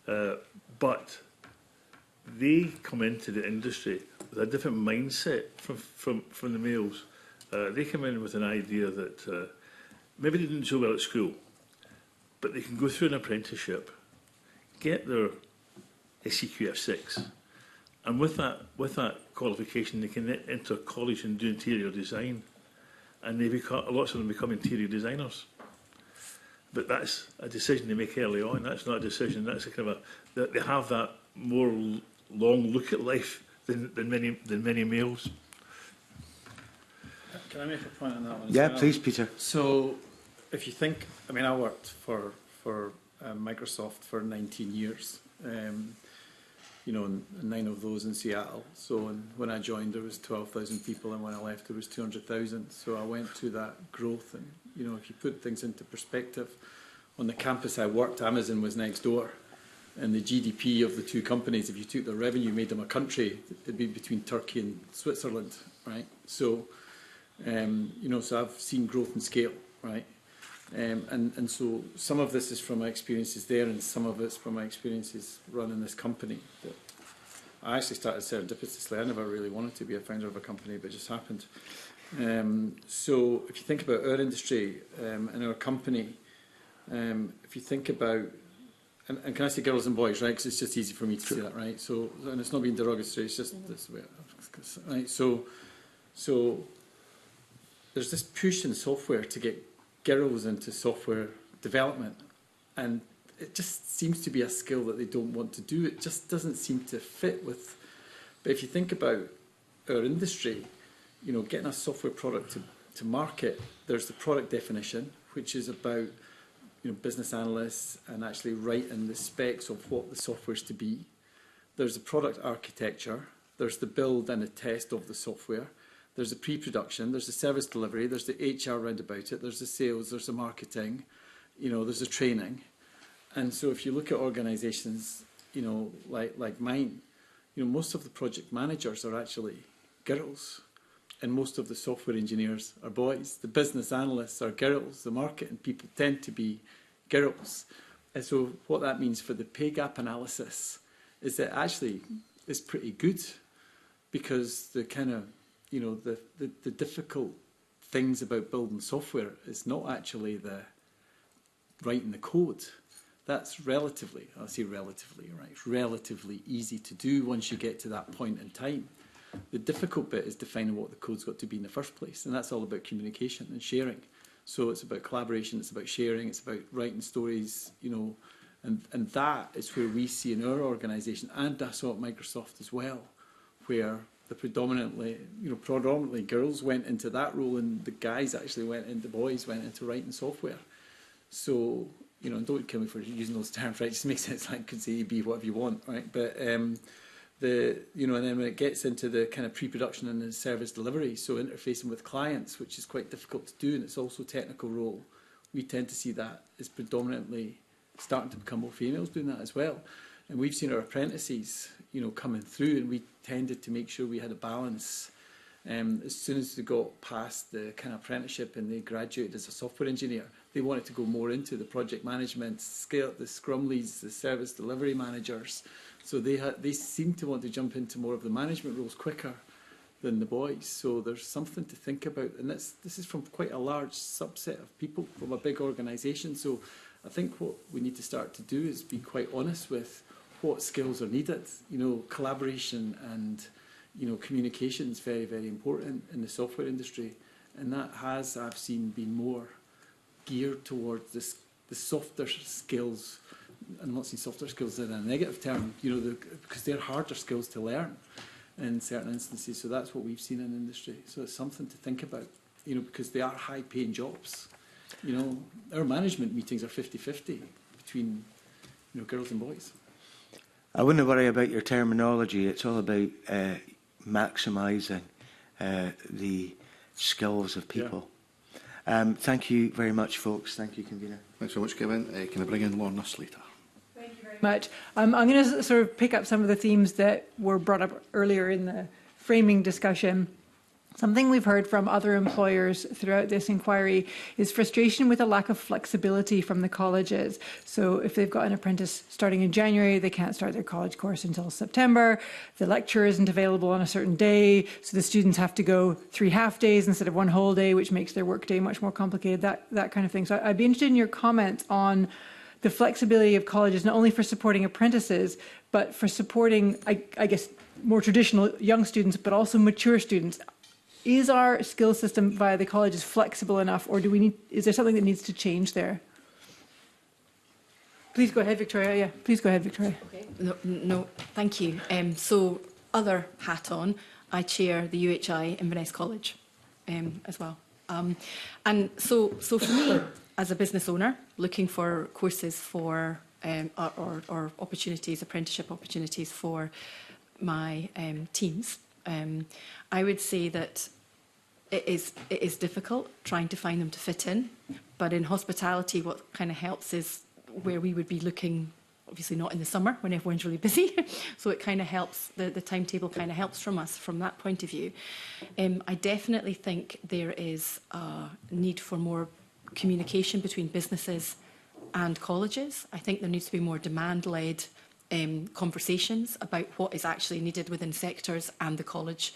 but they come into the industry with a different mindset from the males. They come in with an idea that maybe they didn't do so well at school, but they can go through an apprenticeship, get their SCQF6, and with that qualification, they can enter college and do interior design, and lots of them become interior designers. But that's a decision they make early on. That's not a decision. That's a kind of they have that more long look at life than many males. Can I make a point on that one? Yeah, please, Peter. So, if you think, I mean, I worked for Microsoft for 19 years. You know, and 9 of those in Seattle. So when I joined, there was 12,000 people, and when I left, there was 200,000. So I went through that growth, and you know, if you put things into perspective, on the campus I worked, Amazon was next door, and the GDP of the two companies, if you took their revenue, made them a country, it'd be between Turkey and Switzerland, right? So, you know, so I've seen growth and scale, right? And so some of this is from my experiences there, and some of it's from my experiences running this company. But I actually started serendipitously. I never really wanted to be a founder of a company, but it just happened. So if you think about our industry and our company, if you think about, and can I say girls and boys, right? Because it's just easy for me to say that, right? So, and it's not being derogatory, it's just this way, right? So there's this push in software to get girls into software development, and it just seems to be a skill that they don't want to do. It just doesn't seem to fit with. But if you think about our industry, you know, getting a software product to market, there's the product definition, which is about, you know, business analysts and actually writing the specs of what the software is to be. There's the product architecture, there's the build and the test of the software. There's the pre-production, there's the service delivery, there's the HR round about it, there's the sales, there's the marketing, you know, there's the training. And so if you look at organisations, you know, like mine, you know, most of the project managers are actually girls, and most of the software engineers are boys. The business analysts are girls, the marketing people tend to be girls. And so what that means for the pay gap analysis is that actually it's pretty good, because the kind of, you know, the difficult things about building software is not actually the writing the code. That's relatively, I'll say relatively, right? It's relatively easy to do once you get to that point in time. The difficult bit is defining what the code's got to be in the first place, and that's all about communication and sharing. So it's about collaboration, it's about sharing, it's about writing stories, you know, and that is where we see in our organisation, and I saw at Microsoft as well, where the predominantly girls went into that role, and the guys actually the boys went into writing software. So, you know, and don't kill me for using those terms, right? It just makes sense, like, could say be whatever you want, right? But you know, and then when it gets into the kind of pre-production and the service delivery, so interfacing with clients, which is quite difficult to do, and it's also a technical role, we tend to see that as predominantly starting to become more females doing that as well. And we've seen our apprentices, you know, coming through, and we tended to make sure we had a balance. As soon as they got past the kind of apprenticeship and they graduated as a software engineer, they wanted to go more into the project management, scale, the scrum leads, the service delivery managers. So they seem to want to jump into more of the management roles quicker than the boys. So there's something to think about. And this is from quite a large subset of people from a big organisation. So I think what we need to start to do is be quite honest with what skills are needed. You know, collaboration and, you know, communication is very, very important in the software industry. And that has, I've seen, been more geared towards the softer skills. I'm not saying softer skills in a negative term, you know, because they're harder skills to learn in certain instances. So that's what we've seen in the industry. So it's something to think about, you know, because they are high-paying jobs. You know, our management meetings are 50-50 between, you know, girls and boys. I wouldn't worry about your terminology. It's all about maximising the skills of people. Yeah. Thank you very much, folks. Thank you, convener. Thanks so much, Kevin. Can I bring in Lorna Slater? Thank you very much. I'm going to sort of pick up some of the themes that were brought up earlier in the framing discussion. Something we've heard from other employers throughout this inquiry is frustration with a lack of flexibility from the colleges. So if they've got an apprentice starting in January, they can't start their college course until September. The lecture isn't available on a certain day, so the students have to go 3 half days instead of 1 whole day, which makes their work day much more complicated, that kind of thing. So I'd be interested in your comments on the flexibility of colleges, not only for supporting apprentices, but for supporting, I guess, more traditional young students, but also mature students. Is our skill system via the colleges flexible enough, or is there something that needs to change there? Please go ahead, Victoria. Yeah, please go ahead, Victoria. Okay. No, thank you. So, other hat on, I chair the UHI Inverness College as well. And so for me, as a business owner, looking for courses for or opportunities, apprenticeship opportunities for my teams, I would say that it is difficult trying to find them to fit in. But in hospitality, what kind of helps is where we would be looking, obviously not in the summer when everyone's really busy. So it kind of helps, the timetable kind of helps from us from that point of view. I definitely think there is a need for more communication between businesses and colleges. I think there needs to be more demand-led conversations about what is actually needed within sectors and the colleges.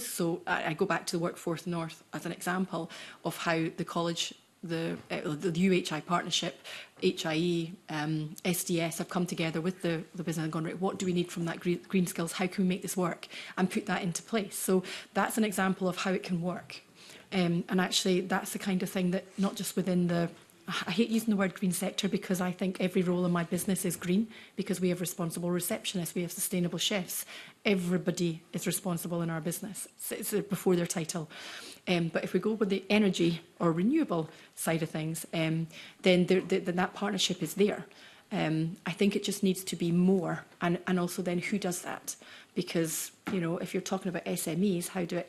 So I go back to the Workforce North as an example of how the college, the UHI partnership, HIE, SDS have come together with the business and gone, right, what do we need from that green skills? How can we make this work? And put that into place. So that's an example of how it can work. And actually, that's the kind of thing that not just within the, I hate using the word green sector because I think every role in my business is green because we have responsible receptionists, we have sustainable chefs. Everybody is responsible in our business. It's before their title. But if we go with the energy or renewable side of things, then that partnership is there. I think it just needs to be more. And also then who does that? Because, you know, if you're talking about SMEs, how do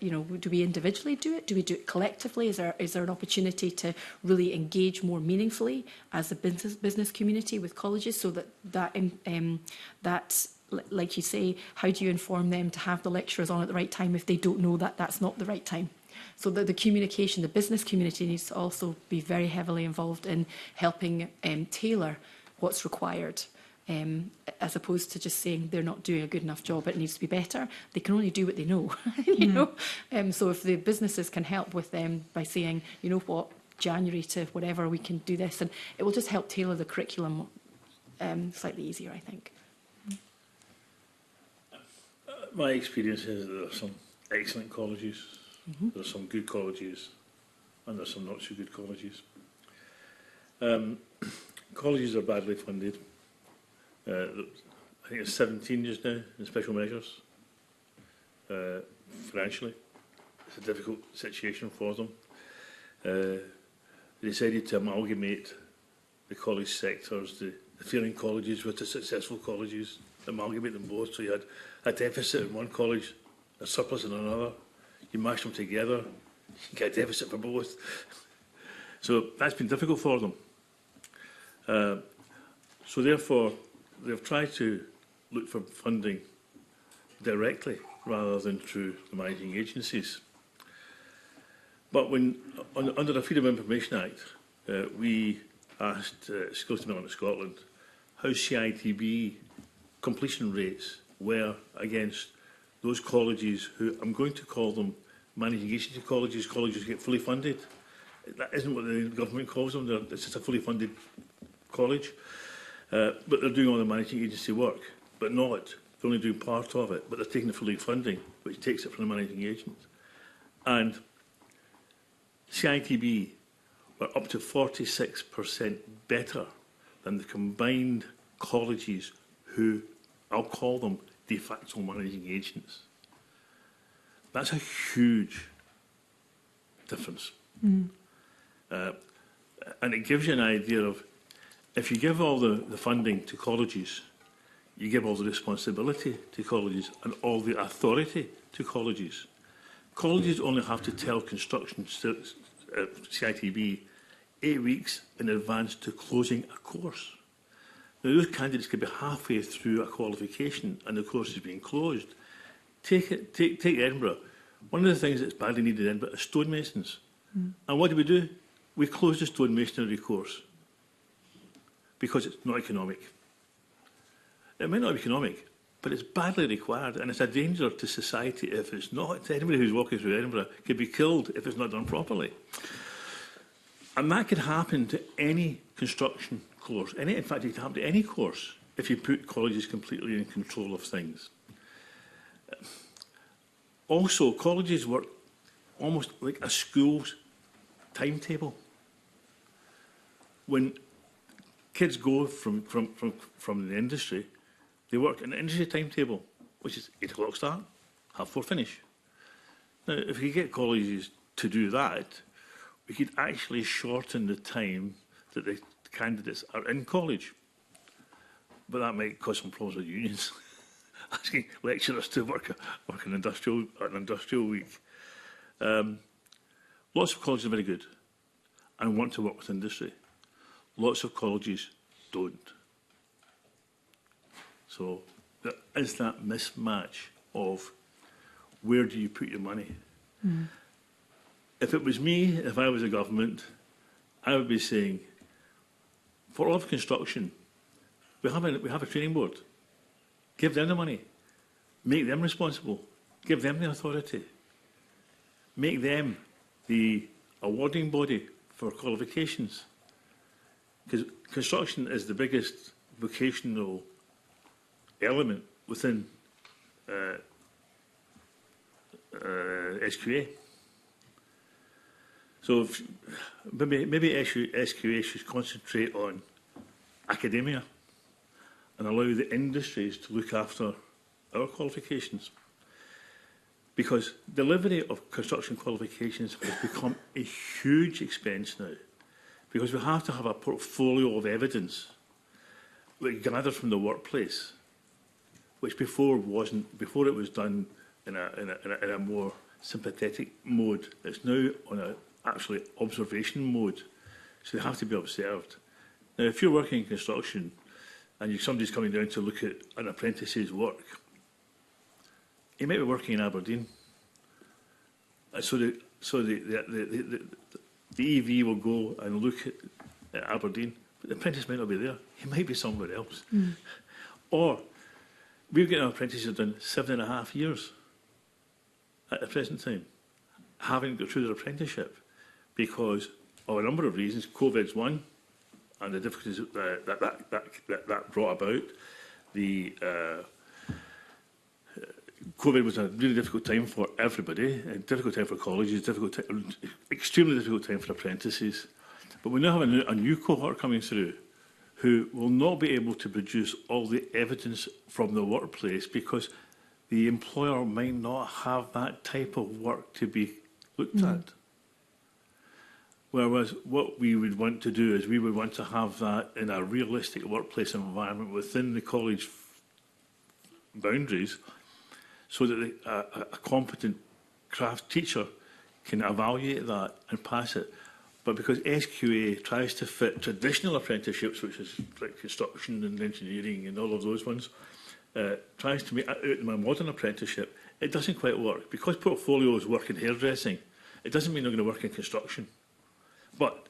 we individually do it? Do we do it collectively? Is there an opportunity to really engage more meaningfully as a business community with colleges so that like you say, how do you inform them to have the lecturers on at the right time if they don't know that that's not the right time? So the communication, the business community needs to also be very heavily involved in helping tailor what's required. As opposed to just saying they're not doing a good enough job, it needs to be better. They can only do what they know, you know. So if the businesses can help with them by saying, you know what, January to whatever, we can do this, and it will just help tailor the curriculum slightly easier, I think. My experience is that there are some excellent colleges, there are some good colleges, and there are some not so good colleges. Colleges are badly funded. I think it's 17 just now in special measures. Financially, it's a difficult situation for them. They decided to amalgamate the college sectors, the failing colleges with the successful colleges, amalgamate them both. So you had a deficit in one college, a surplus in another. You mash them together, you get a deficit for both. So that's been difficult for them. So therefore, they've tried to look for funding directly rather than through the managing agencies. But under the Freedom of Information Act, we asked Skills Development Scotland how CITB completion rates were against those colleges who, I'm going to call them managing agency colleges, colleges get fully funded. That isn't what the government calls them. It's just a fully funded college. But they're doing all the managing agency work, but not. They're only doing part of it, but they're taking the fully funding, which takes it from the managing agent. And CITB were up to 46% better than the combined colleges who, I'll call them, de facto managing agents. That's a huge difference. And it gives you an idea of, if you give all the funding to colleges, you give all the responsibility to colleges and all the authority to colleges. Colleges only have to tell construction CITB 8 weeks in advance to closing a course. Now, those candidates could be halfway through a qualification and the course is being closed. Take Edinburgh. One of the things that's badly needed in Edinburgh is stonemasons. And what do? We close the stonemasonry course because it's not economic. It might not be economic, but it's badly required, and it's a danger to society if it's not. Anybody who's walking through Edinburgh could be killed if it's not done properly. And that could happen to any construction course. In fact, it could happen to any course if you put colleges completely in control of things. Also, colleges work almost like a school's timetable. When kids go from the industry, they work in an industry timetable, which is 8 o'clock start, 4:30 finish. Now, if we get colleges to do that, we could actually shorten the time that the candidates are in college. But that might cause some problems with unions, asking lecturers to work an industrial week. Lots of colleges are very good and want to work with industry. Lots of colleges don't. So there is that mismatch of where do you put your money. If it was me, if I was a government, I would be saying, for all of construction, we have a training board. Give them the money. Make them responsible. Give them the authority. Make them the awarding body for qualifications. Because construction is the biggest vocational element within SQA. So maybe SQA should concentrate on academia and allow the industries to look after our qualifications. Because delivery of construction qualifications has become a huge expense now. Because we have to have a portfolio of evidence that we gather from the workplace, which before it was done in a more sympathetic mode. It's now on a actually observation mode, so they have to be observed. Now, if you're working in construction and somebody's coming down to look at an apprentice's work, he might be working in Aberdeen, so the EV will go and look at Aberdeen, but the apprentice might not be there. He might be somewhere else. Or we're getting our apprentices done 7.5 years at the present time, having got through their apprenticeship because of a number of reasons. COVID's one, and the difficulties that brought about. COVID was a really difficult time for everybody, a difficult time for colleges, extremely difficult time for apprentices. But we now have a new cohort coming through who will not be able to produce all the evidence from the workplace because the employer might not have that type of work to be looked at. Whereas what we would want to do is we would want to have that in a realistic workplace environment within the college boundaries so that a competent craft teacher can evaluate that and pass it. But because SQA tries to fit traditional apprenticeships, which is like construction and engineering and all of those ones, tries to make out a modern apprenticeship, it doesn't quite work. Because portfolios work in hairdressing, it doesn't mean they're going to work in construction. But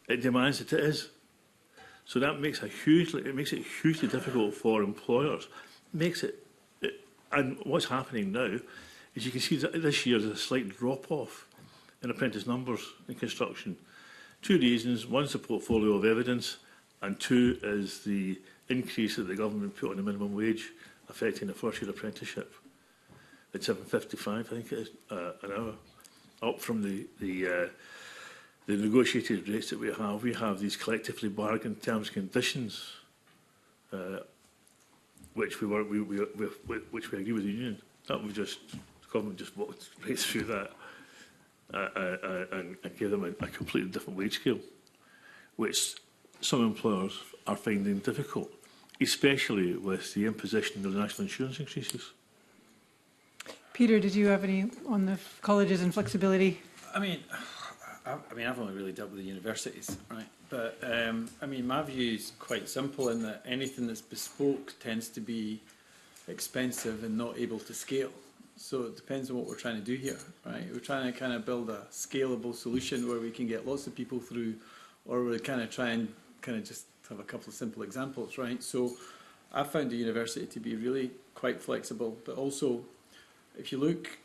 it demands that it is. So that makes it hugely difficult for employers. It makes it And what's happening now is you can see that this year there's a slight drop-off in apprentice numbers in construction. Two reasons. One's the portfolio of evidence, and two is the increase that the government put on the minimum wage affecting the first-year apprenticeship. At £7.55, I think it is, an hour, up from the negotiated rates that we have. We have these collectively bargained terms and conditions, which we agree with the union. That was just the government just walked right through that and gave them a completely different wage scale, which some employers are finding difficult, especially with the imposition of the national insurance increases. Peter, did you have any on the colleges and flexibility? I mean, I've only really dealt with the universities, right? But I mean, my view is quite simple in that anything that's bespoke tends to be expensive and not able to scale. So it depends on what we're trying to do here, right? We're trying to kind of build a scalable solution where we can get lots of people through, or we're kind of trying kind of just have a couple of simple examples, right? So I found the university to be really quite flexible, but also if you look,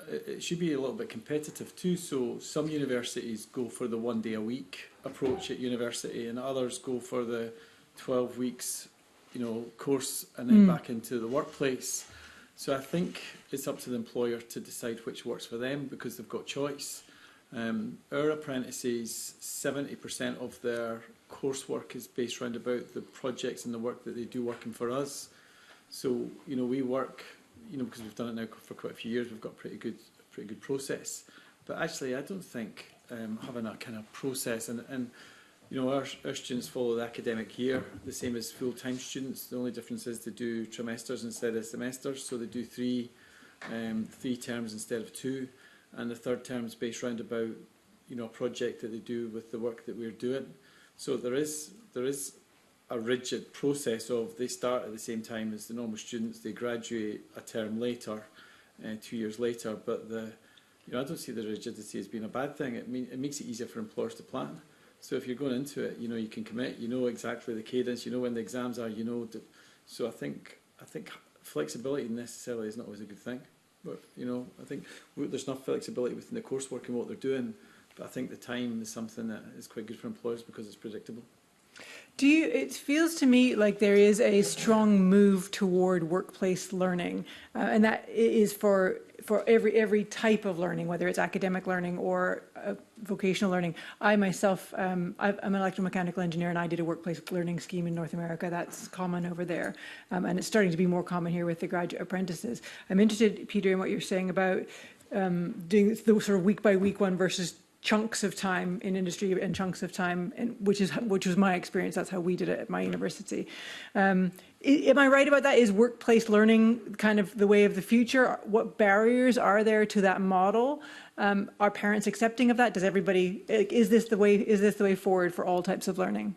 it should be a little bit competitive too. So some universities go for the 1 day a week approach at university, and others go for the 12 weeks, you know, course and then back into the workplace. So I think it's up to the employer to decide which works for them because they've got choice. Our apprentices, 70% of their coursework is based around about the projects and the work that they do working for us. So, you know, we work, you know, because we've done it now for quite a few years, we've got a pretty good process. But actually, I don't think having a kind of process and you know, our students follow the academic year, the same as full-time students. The only difference is they do trimesters instead of semesters, so they do three terms instead of 2, and the third term is based around about, you know, a project that they do with the work that we're doing. So there is a rigid process of they start at the same time as the normal students, they graduate a term later, 2 years later. But you know, I don't see the rigidity as being a bad thing. It makes it easier for employers to plan. So if you're going into it, you know, you can commit, you know exactly the cadence, you know when the exams are, you know. So I think flexibility necessarily is not always a good thing. But, you know, I think there's enough flexibility within the coursework and what they're doing. But I think the time is something that is quite good for employers because it's predictable. It feels to me like there is a strong move toward workplace learning, and that is for every type of learning, whether it's academic learning or vocational learning. I myself, I'm an electromechanical engineer, and I did a workplace learning scheme in North America. That's common over there, and it's starting to be more common here with the graduate apprentices. I'm interested, Peter, in what you're saying about doing the sort of week by week one versus chunks of time in industry and chunks of time, which was my experience. That's how we did it at my university. Am I right about that? Is workplace learning kind of the way of the future? What barriers are there to that model? Are parents accepting of that? Does everybody? Is this the way forward for all types of learning?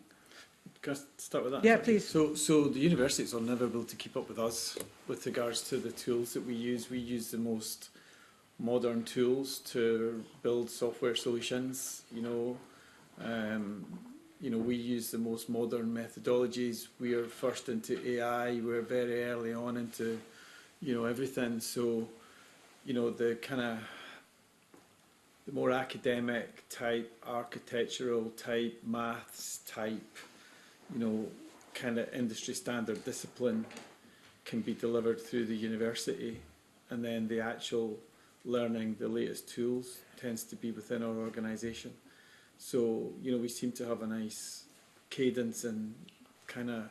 Can I start with that? Yeah, please. So the universities are never able to keep up with us with regards to the tools that we use. We use the most modern tools to build software solutions. You know, we use the most modern methodologies. We are first into AI. We're very early on into, you know, everything. So, you know, the more academic type, architectural type, maths type, you know, kind of industry standard discipline can be delivered through the university, and then the actual learning the latest tools tends to be within our organisation. So, you know, we seem to have a nice cadence and kind of,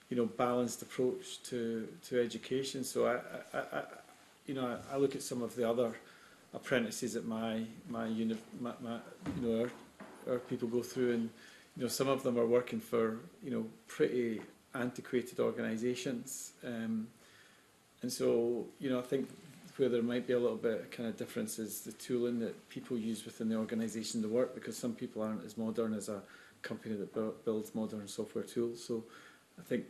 you know, balanced approach to education. So I look at some of the other apprentices at my you know, our people go through, and, you know, some of them are working for, you know, pretty antiquated organisations, and so, you know, I think where there might be a little bit of kind of difference is the tooling that people use within the organisation to work, because some people aren't as modern as a company that builds modern software tools. So I think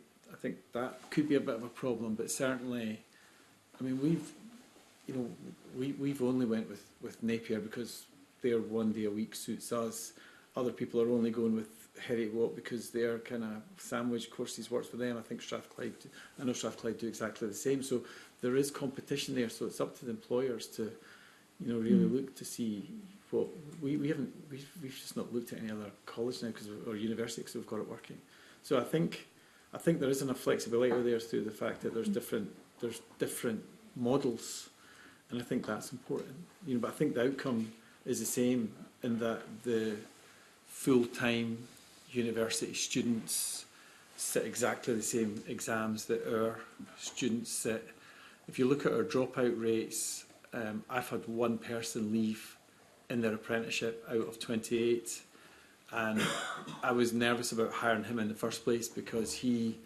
that could be a bit of a problem, but certainly, I mean, we've only went with Napier because their 1 day a week suits us, other people are only going with Heriot Watt because their kind of sandwich courses works for them. I think I know Strathclyde do exactly the same. So there is competition there. So it's up to the employers to, really look to see what we've just not looked at any other college now or university because we've got it working. So I think there is enough flexibility there through the fact that there's different models, and I think that's important. But I think the outcome is the same in that the full-time university students sit exactly the same exams that our students sit. If you look at our dropout rates, I've had one person leave in their apprenticeship out of 28, and I was nervous about hiring him in the first place because he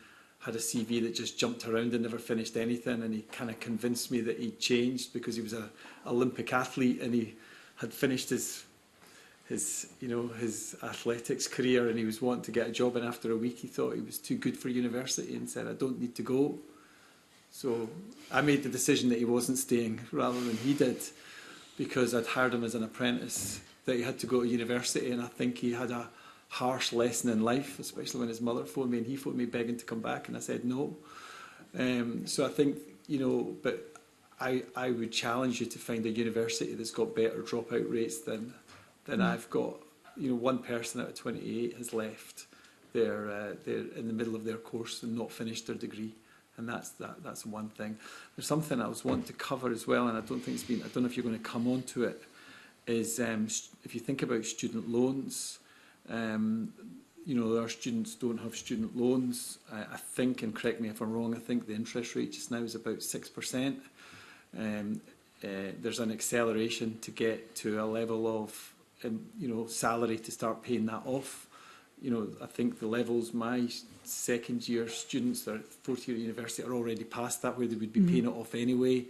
had a CV that just jumped around and never finished anything, and he kind of convinced me that he'd changed because he was an Olympic athlete and he had finished his athletics career, and he was wanting to get a job, and after a week he thought he was too good for university and said, I don't need to go. So I made the decision that he wasn't staying rather than he did, because I'd hired him as an apprentice, that he had to go to university, and I think he had a harsh lesson in life, especially when his mother phoned me and he phoned me begging to come back, and I said no. So I think, but I would challenge you to find a university that's got better dropout rates than I've got. One person out of 28 has left. They're in the middle of their course and not finished their degree, and that's one thing. There's something I was wanting to cover as well, and I don't know if you're going to come on to it, is if you think about student loans, our students don't have student loans. I think, and correct me if I'm wrong, I think the interest rate just now is about 6%. There's an acceleration to get to a level of salary to start paying that off. I think the levels my second year students that are fourth year at university are already past that, where they would be paying it off anyway.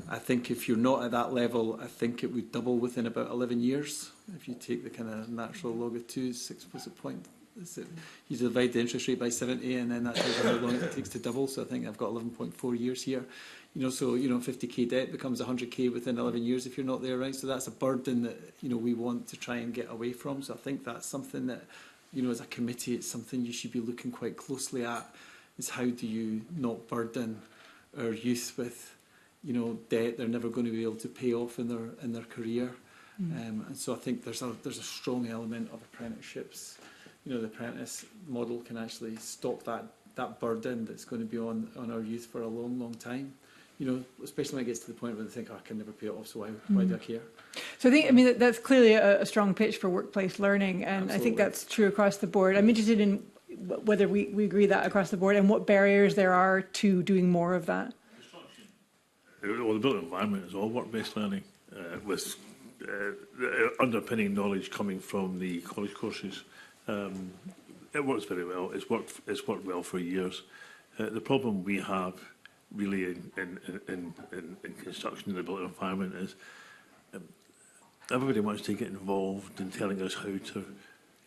I think if you're not at that level, I think it would double within about 11 years. If you take the kind of natural log of 2, 6 was the point. You divide the interest rate by 70, and then that tells you how long it takes to double. So I think I've got 11.4 years here. 50k debt becomes 100k within 11 years if you're not there, right? So that's a burden that we want to try and get away from. So I think that's something that as a committee, it's something you should be looking quite closely at. Is how do you not burden our youth with debt they're never going to be able to pay off in their career. And so I think there's a strong element of apprenticeships. The apprentice model can actually stop that burden that's going to be on our youth for a long time. Especially when it gets to the point where they think, I can never pay it off, so why do I care? So I think, that's clearly a strong pitch for workplace learning, and absolutely. I think that's true across the board. I'm interested in whether we agree that across the board and what barriers there are to doing more of that. Well, the built environment is all work-based learning, with underpinning knowledge coming from the college courses. It works very well. It's worked well for years. The problem we have really in construction in the built environment is everybody wants to get involved in telling us how to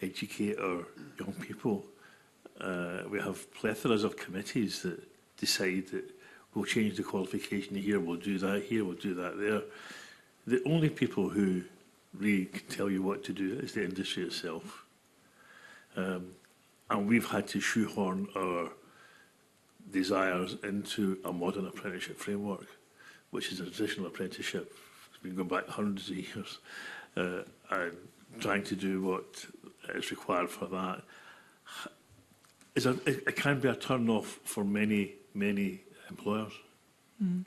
educate our young people. We have plethoras of committees that decide that we'll change the qualification here, we'll do that here, we'll do that there. The only people who really can tell you what to do is the industry itself. And we've had to shoehorn our desires into a modern apprenticeship framework, which is a traditional apprenticeship. It's been going back hundreds of years, and trying to do what is required for that. It can be a turn-off for many employers. You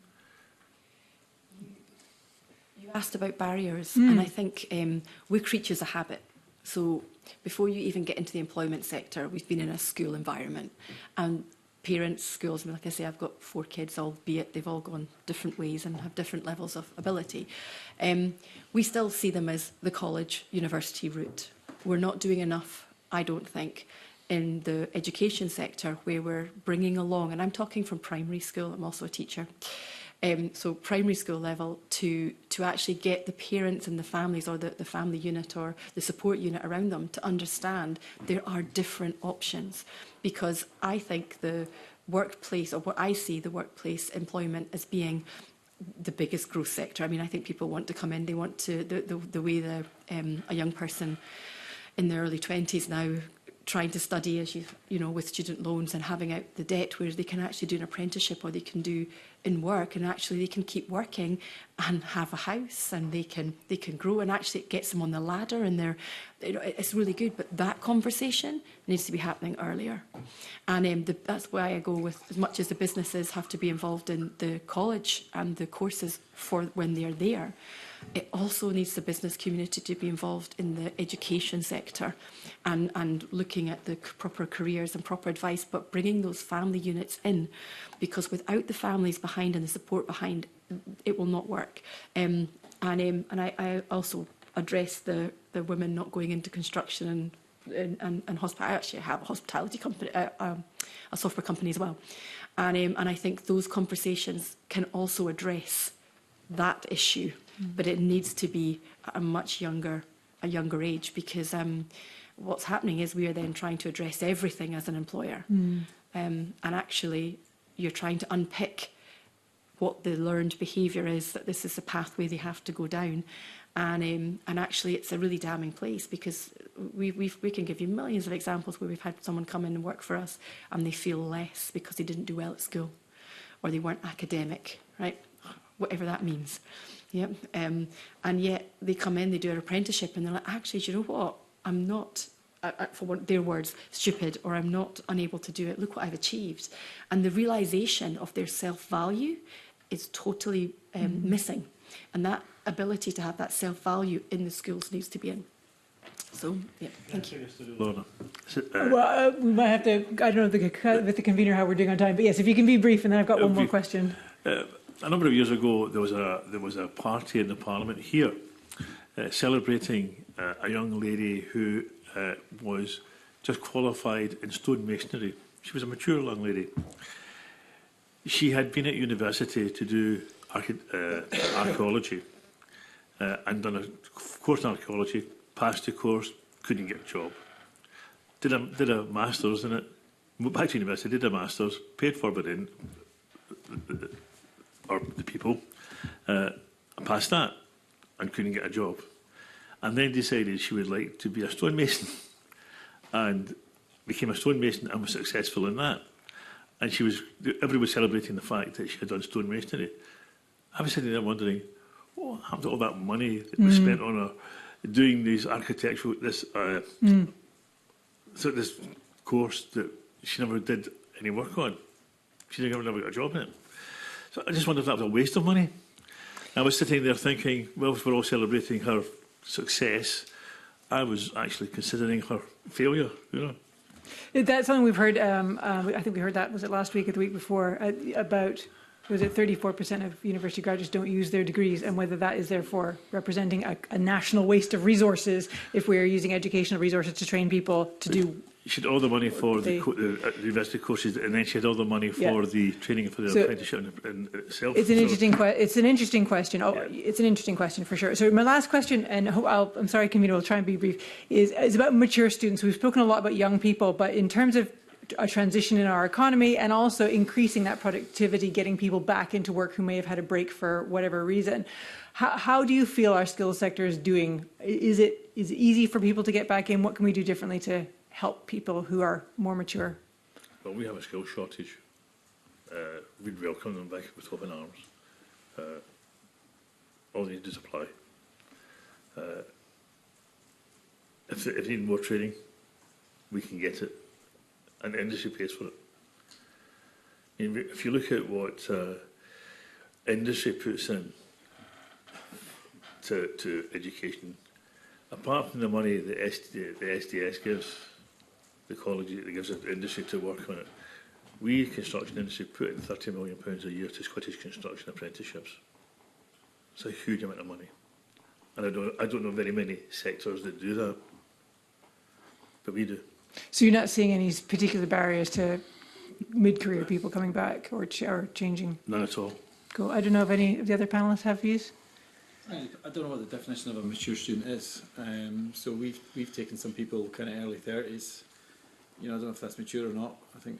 asked about barriers, and I think we're creatures of habit. So before you even get into the employment sector, we've been in a school environment, and parents, schools, like I say, I've got 4 kids, albeit they've all gone different ways and have different levels of ability. We still see them as the college, university route. We're not doing enough, I don't think, in the education sector where we're bringing along, and I'm talking from primary school, I'm also a teacher, so primary school level, to actually get the parents and the families, or the family unit or the support unit around them, to understand there are different options. Because I think the workplace, or what I see the workplace employment as being the biggest growth sector. I mean, I think people want to come in. They want to the way a young person in their early 20s now trying to study, as you know, with student loans and having out the debt, whereas they can actually do an apprenticeship or they can do in work, and actually they can keep working and have a house, and they can grow, and actually it gets them on the ladder, and it's really good. But that conversation needs to be happening earlier, and that's why I go with, as much as the businesses have to be involved in the college and the courses for when they're there, it also needs the business community to be involved in the education sector and looking at the proper careers and proper advice, but bringing those family units in, because without the families behind and the support behind, it will not work. And I also address the women not going into construction and hospitality. I actually have a hospitality company, a software company as well. And I think those conversations can also address that issue, but it needs to be at a younger age, because what's happening is we are then trying to address everything as an employer, and actually you're trying to unpick what the learned behaviour is, that this is the pathway they have to go down, and actually it's a really damning place, because we can give you millions of examples where we've had someone come in and work for us and they feel less because they didn't do well at school or they weren't academic, right? Whatever that means. Yep. And yet they come in, they do an apprenticeship, and they're like, actually, do you know what? I'm not, for their words, stupid, or I'm not unable to do it. Look what I've achieved. And the realisation of their self-value is totally missing. And that ability to have that self-value in the schools needs to be in. So, yeah, thank you. Lorna. We might have to, I don't know with the convener how we're doing on time, but yes, if you can be brief, and then I've got one more question. A number of years ago, there was a party in the Parliament here celebrating a young lady who was just qualified in stonemasonry. She was a mature young lady. She had been at university to do archaeology and done a course in archaeology, passed the course, couldn't get a job. Did a master's in it, went back to university, did a master's, paid for it in, or the people, passed that and couldn't get a job. And then decided she would like to be a stonemason and became a stonemason and was successful in that. And everybody was celebrating the fact that she had done stonemasonry. I was sitting there wondering, what happened to all that money that was spent on her doing these architectural, this course that she never did any work on. She never got a job in it. So I just wondered if that was a waste of money. I was sitting there thinking, well, if we're all celebrating her success, I was actually considering her failure, you know. That's something we've heard, I think we heard that, was it last week or the week before, about, was it 34% of university graduates don't use their degrees, and whether that is therefore representing a national waste of resources if we are using educational resources to train people to do. She had all the money for the university courses, and then she had all the money for the training for the apprenticeship in itself. It's an interesting it's an interesting question. It's an interesting question for sure. So my last question, and I'm sorry, Convener, I'll try and be brief, is about mature students. We've spoken a lot about young people, but in terms of a transition in our economy and also increasing that productivity, getting people back into work who may have had a break for whatever reason, how do you feel our skills sector is doing? Is it easy for people to get back in? What can we do differently to help people who are more mature? Well, we have a skill shortage. We'd welcome them back with open arms. All they need is apply. If they need more training, we can get it, and the industry pays for it. If you look at what industry puts in to education, apart from the money the SDS gives, the college that gives the industry to work on it, we, construction industry, put in £30 million a year to Scottish construction apprenticeships. It's a huge amount of money. And I don't know very many sectors that do that, but we do. So you're not seeing any particular barriers to mid-career people coming back or changing? None at all. Cool. I don't know if any of the other panellists have views. I don't know what the definition of a mature student is. So we've taken some people kind of early 30s. You know, I don't know if that's mature or not. I think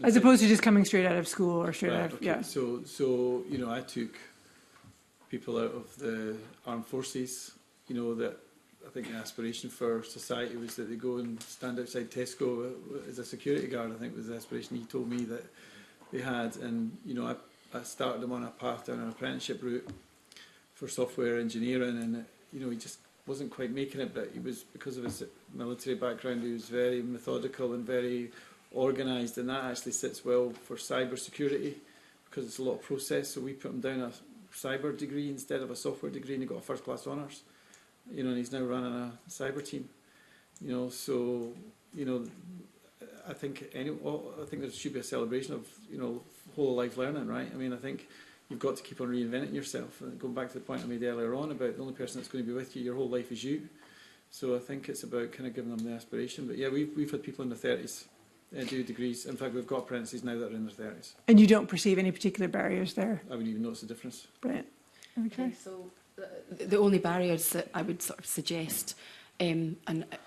as opposed to just coming straight out of school or straight out of, okay. yeah. So you know, I took people out of the armed forces. You know, that I think the aspiration for society was that they go and stand outside Tesco as a security guard. I think was the aspiration he told me that they had. And you know, I started him on a path down an apprenticeship route for software engineering, and you know, he just wasn't quite making it, but he was, because of his military background, he was very methodical and very organised, and that actually sits well for cyber security because it's a lot of process. So we put him down a cyber degree instead of a software degree, and he got a first class honours. You know, and he's now running a cyber team. You know, so you know, I think there should be a celebration of, you know, whole life learning, right? I mean, I think you've got to keep on reinventing yourself. And going back to the point I made earlier on about the only person that's going to be with you your whole life is you. So I think it's about kind of giving them the aspiration. But yeah, we've had people in their 30s do degrees. In fact, we've got apprentices now that are in their 30s. And you don't perceive any particular barriers there? I wouldn't even notice the difference. Brilliant. Okay. So the only barriers that I would sort of suggest, and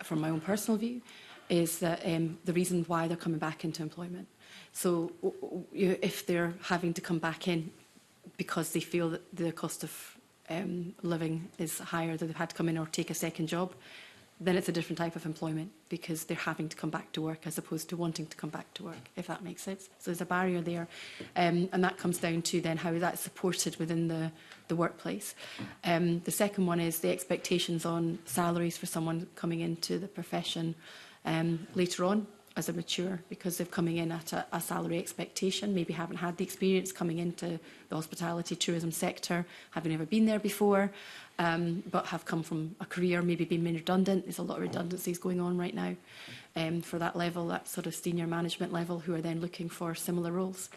from my own personal view, is that the reason why they're coming back into employment. So if they're having to come back in because they feel that the cost of living is higher, that they've had to come in or take a second job, then it's a different type of employment because they're having to come back to work as opposed to wanting to come back to work, if that makes sense. So there's a barrier there. And that comes down to then how that's supported within the workplace. The second one is the expectations on salaries for someone coming into the profession later on as a mature, because they're coming in at a salary expectation, maybe haven't had the experience coming into the hospitality tourism sector, having never been there before, but have come from a career, maybe been made redundant. There's a lot of redundancies going on right now for that level, that sort of senior management level, who are then looking for similar roles.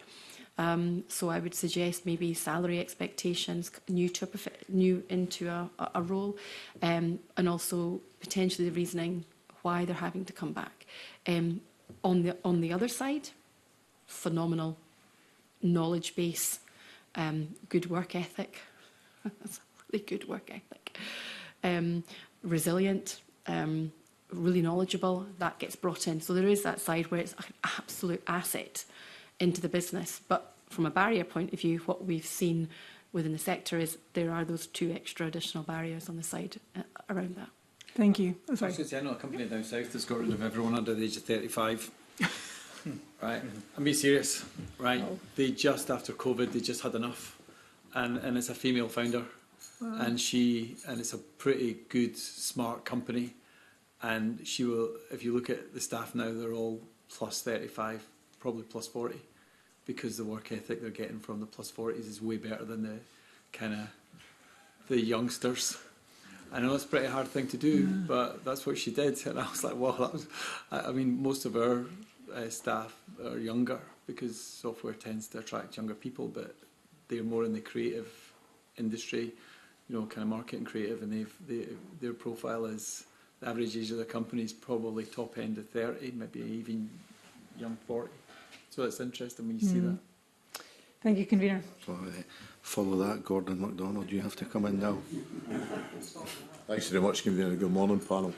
So I would suggest maybe salary expectations new into a role, and also potentially the reasoning why they're having to come back. On the other side, phenomenal knowledge base, good work ethic. That's a really good work ethic. Resilient, really knowledgeable. That gets brought in. So there is that side where it's an absolute asset into the business. But from a barrier point of view, what we've seen within the sector is there are those two extra additional barriers on the side around that. Thank you. Oh, I sorry. was going to say, I know a company down south that's got rid of everyone under the age of 35. Right? I'm being serious. Right? Oh. They just, after COVID, they just had enough. And it's a female founder. Wow. And it's a pretty good, smart company. And she will, if you look at the staff now, they're all plus 35, probably plus 40. Because the work ethic they're getting from the plus 40s is way better than the kind of the youngsters. I know it's a pretty hard thing to do, but that's what she did. And I was like, well, that was, I mean, most of our staff are younger because software tends to attract younger people, but they're more in the creative industry, you know, kind of marketing creative, and their profile is, the average age of the company is probably top end of 30, maybe even young 40. So it's interesting when you see that. Thank you, Convener. So, follow that, Gordon MacDonald. You have to come in now. Thanks very much, Convener. Good morning, panel.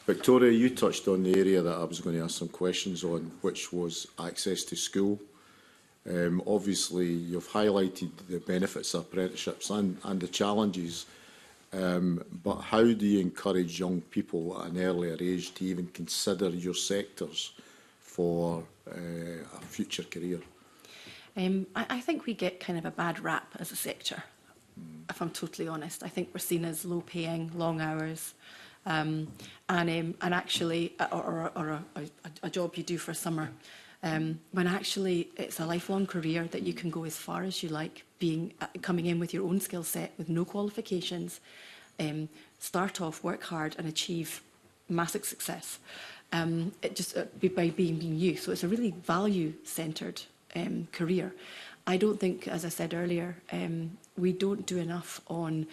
Victoria, you touched on the area that I was going to ask some questions on, which was access to school. Obviously, you've highlighted the benefits of apprenticeships and the challenges, but how do you encourage young people at an earlier age to even consider your sectors for a future career? I think we get kind of a bad rap as a sector, if I'm totally honest. I think we're seen as low-paying, long hours, and actually, or a job you do for a summer, when actually it's a lifelong career that you can go as far as you like, coming in with your own skill set, with no qualifications, start off, work hard, and achieve massive success. By being you. So it's a really value-centred career. I don't think, as I said earlier, we don't do enough on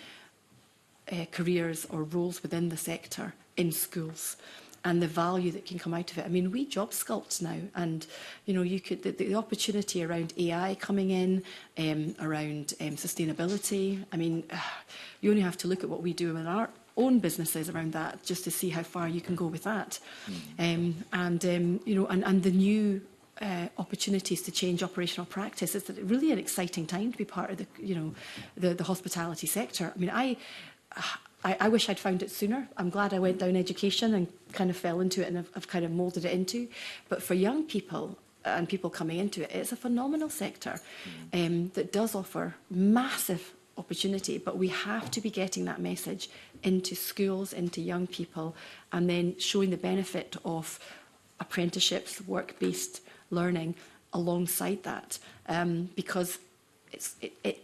careers or roles within the sector in schools and the value that can come out of it. I mean, we job sculpt now, and you know, you could the opportunity around AI coming in, around sustainability. I mean, you only have to look at what we do in our own businesses around that just to see how far you can go with that. You know, and the new opportunities to change operational practice. It's really an exciting time to be part of the hospitality sector. I mean, I wish I'd found it sooner. I'm glad I went down education and kind of fell into it, and I've kind of moulded it into. But for young people and people coming into it, it's a phenomenal sector that does offer massive opportunity, but we have to be getting that message into schools, into young people, and then showing the benefit of apprenticeships, work-based learning alongside that, because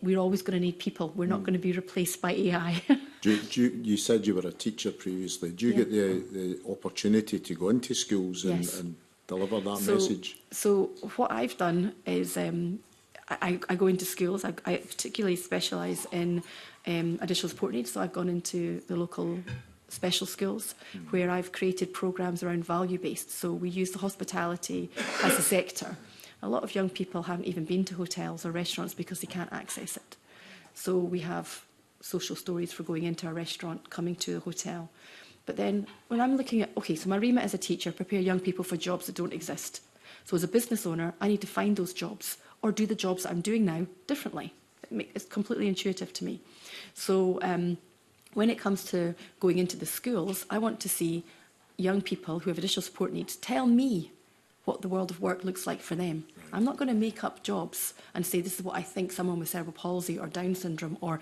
we're always going to need people. We're not going to be replaced by AI. You said you were a teacher previously. Do you get the opportunity to go into schools and deliver that message? So what I've done is I go into schools. I particularly specialise in additional support needs. So I've gone into the local special schools where I've created programmes around value-based. So we use the hospitality as a sector. A lot of young people haven't even been to hotels or restaurants because they can't access it. So we have social stories for going into a restaurant, coming to a hotel. But then when I'm looking at, okay, so my remit as a teacher, prepare young people for jobs that don't exist. So as a business owner, I need to find those jobs or do the jobs that I'm doing now differently. It's completely intuitive to me. So when it comes to going into the schools, I want to see young people who have additional support needs tell me what the world of work looks like for them. I'm not going to make up jobs and say this is what I think someone with cerebral palsy or Down syndrome or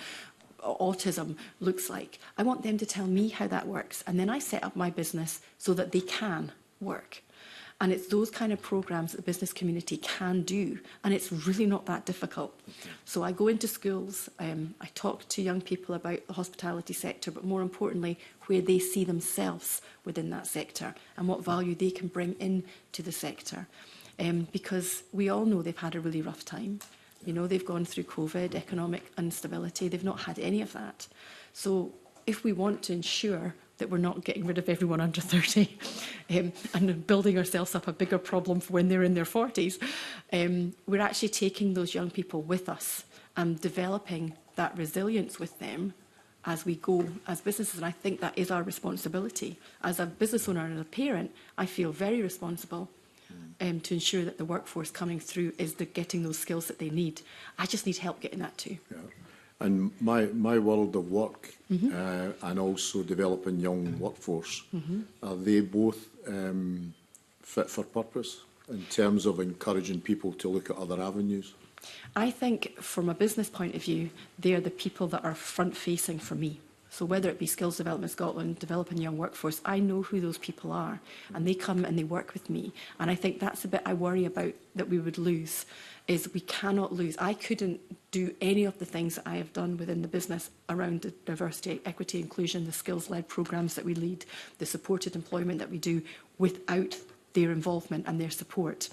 autism looks like. I want them to tell me how that works, and then I set up my business so that they can work. And it's those kind of programmes that the business community can do, and it's really not that difficult. So I go into schools, I talk to young people about the hospitality sector, but more importantly, where they see themselves within that sector and what value they can bring into the sector. Because we all know they've had a really rough time. You know, they've gone through COVID, economic instability. They've not had any of that. So if we want to ensure that we're not getting rid of everyone under 30 and building ourselves up a bigger problem for when they're in their 40s, we're actually taking those young people with us and developing that resilience with them as we go as businesses. And I think that is our responsibility. As a business owner and a parent, I feel very responsible to ensure that the workforce coming through is getting those skills that they need. I just need help getting that too. Yeah. And my world of work and also developing young workforce, are they both fit for purpose in terms of encouraging people to look at other avenues? I think from a business point of view, they're the people that are front-facing for me. So whether it be Skills Development Scotland, developing young workforce, I know who those people are, and they come and they work with me. And I think that's the bit I worry about that we would lose, is we cannot lose. I couldn't do any of the things that I have done within the business around the diversity, equity, inclusion, the skills-led programmes that we lead, the supported employment that we do, without their involvement and their support.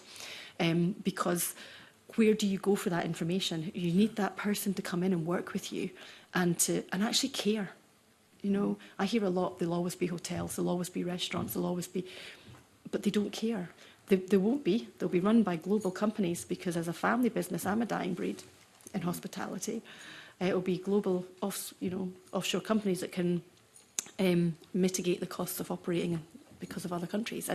Because where do you go for that information? You need that person to come in and work with you and actually care. You know, I hear a lot, there'll always be hotels, there'll always be restaurants, there'll always be... But they don't care. They won't be. They'll be run by global companies because as a family business, I'm a dying breed in hospitality. It'll be global offshore companies that can mitigate the costs of operating because of other countries.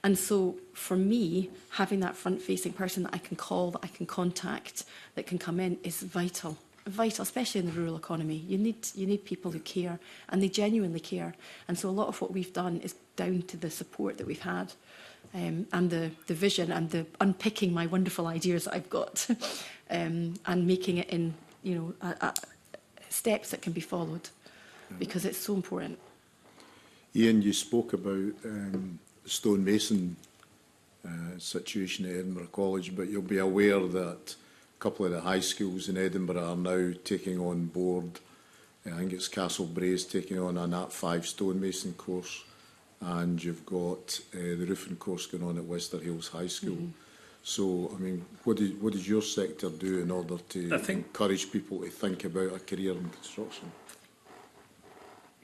And so for me, having that front-facing person that I can call, that I can contact, that can come in is vital. Vital, especially in the rural economy. You need people who care, and they genuinely care. And so a lot of what we've done is down to the support that we've had, and the vision and the unpicking my wonderful ideas that I've got, and making it in steps that can be followed, because it's so important. Ian, you spoke about the stonemason situation at Edinburgh College, but you'll be aware that a couple of the high schools in Edinburgh are now taking on board, I think it's Castlebrae's taking on a Nat 5 stonemason course, and you've got the roofing course going on at Wester Hills High School. So, I mean, what does your sector do in order to encourage people to think about a career in construction?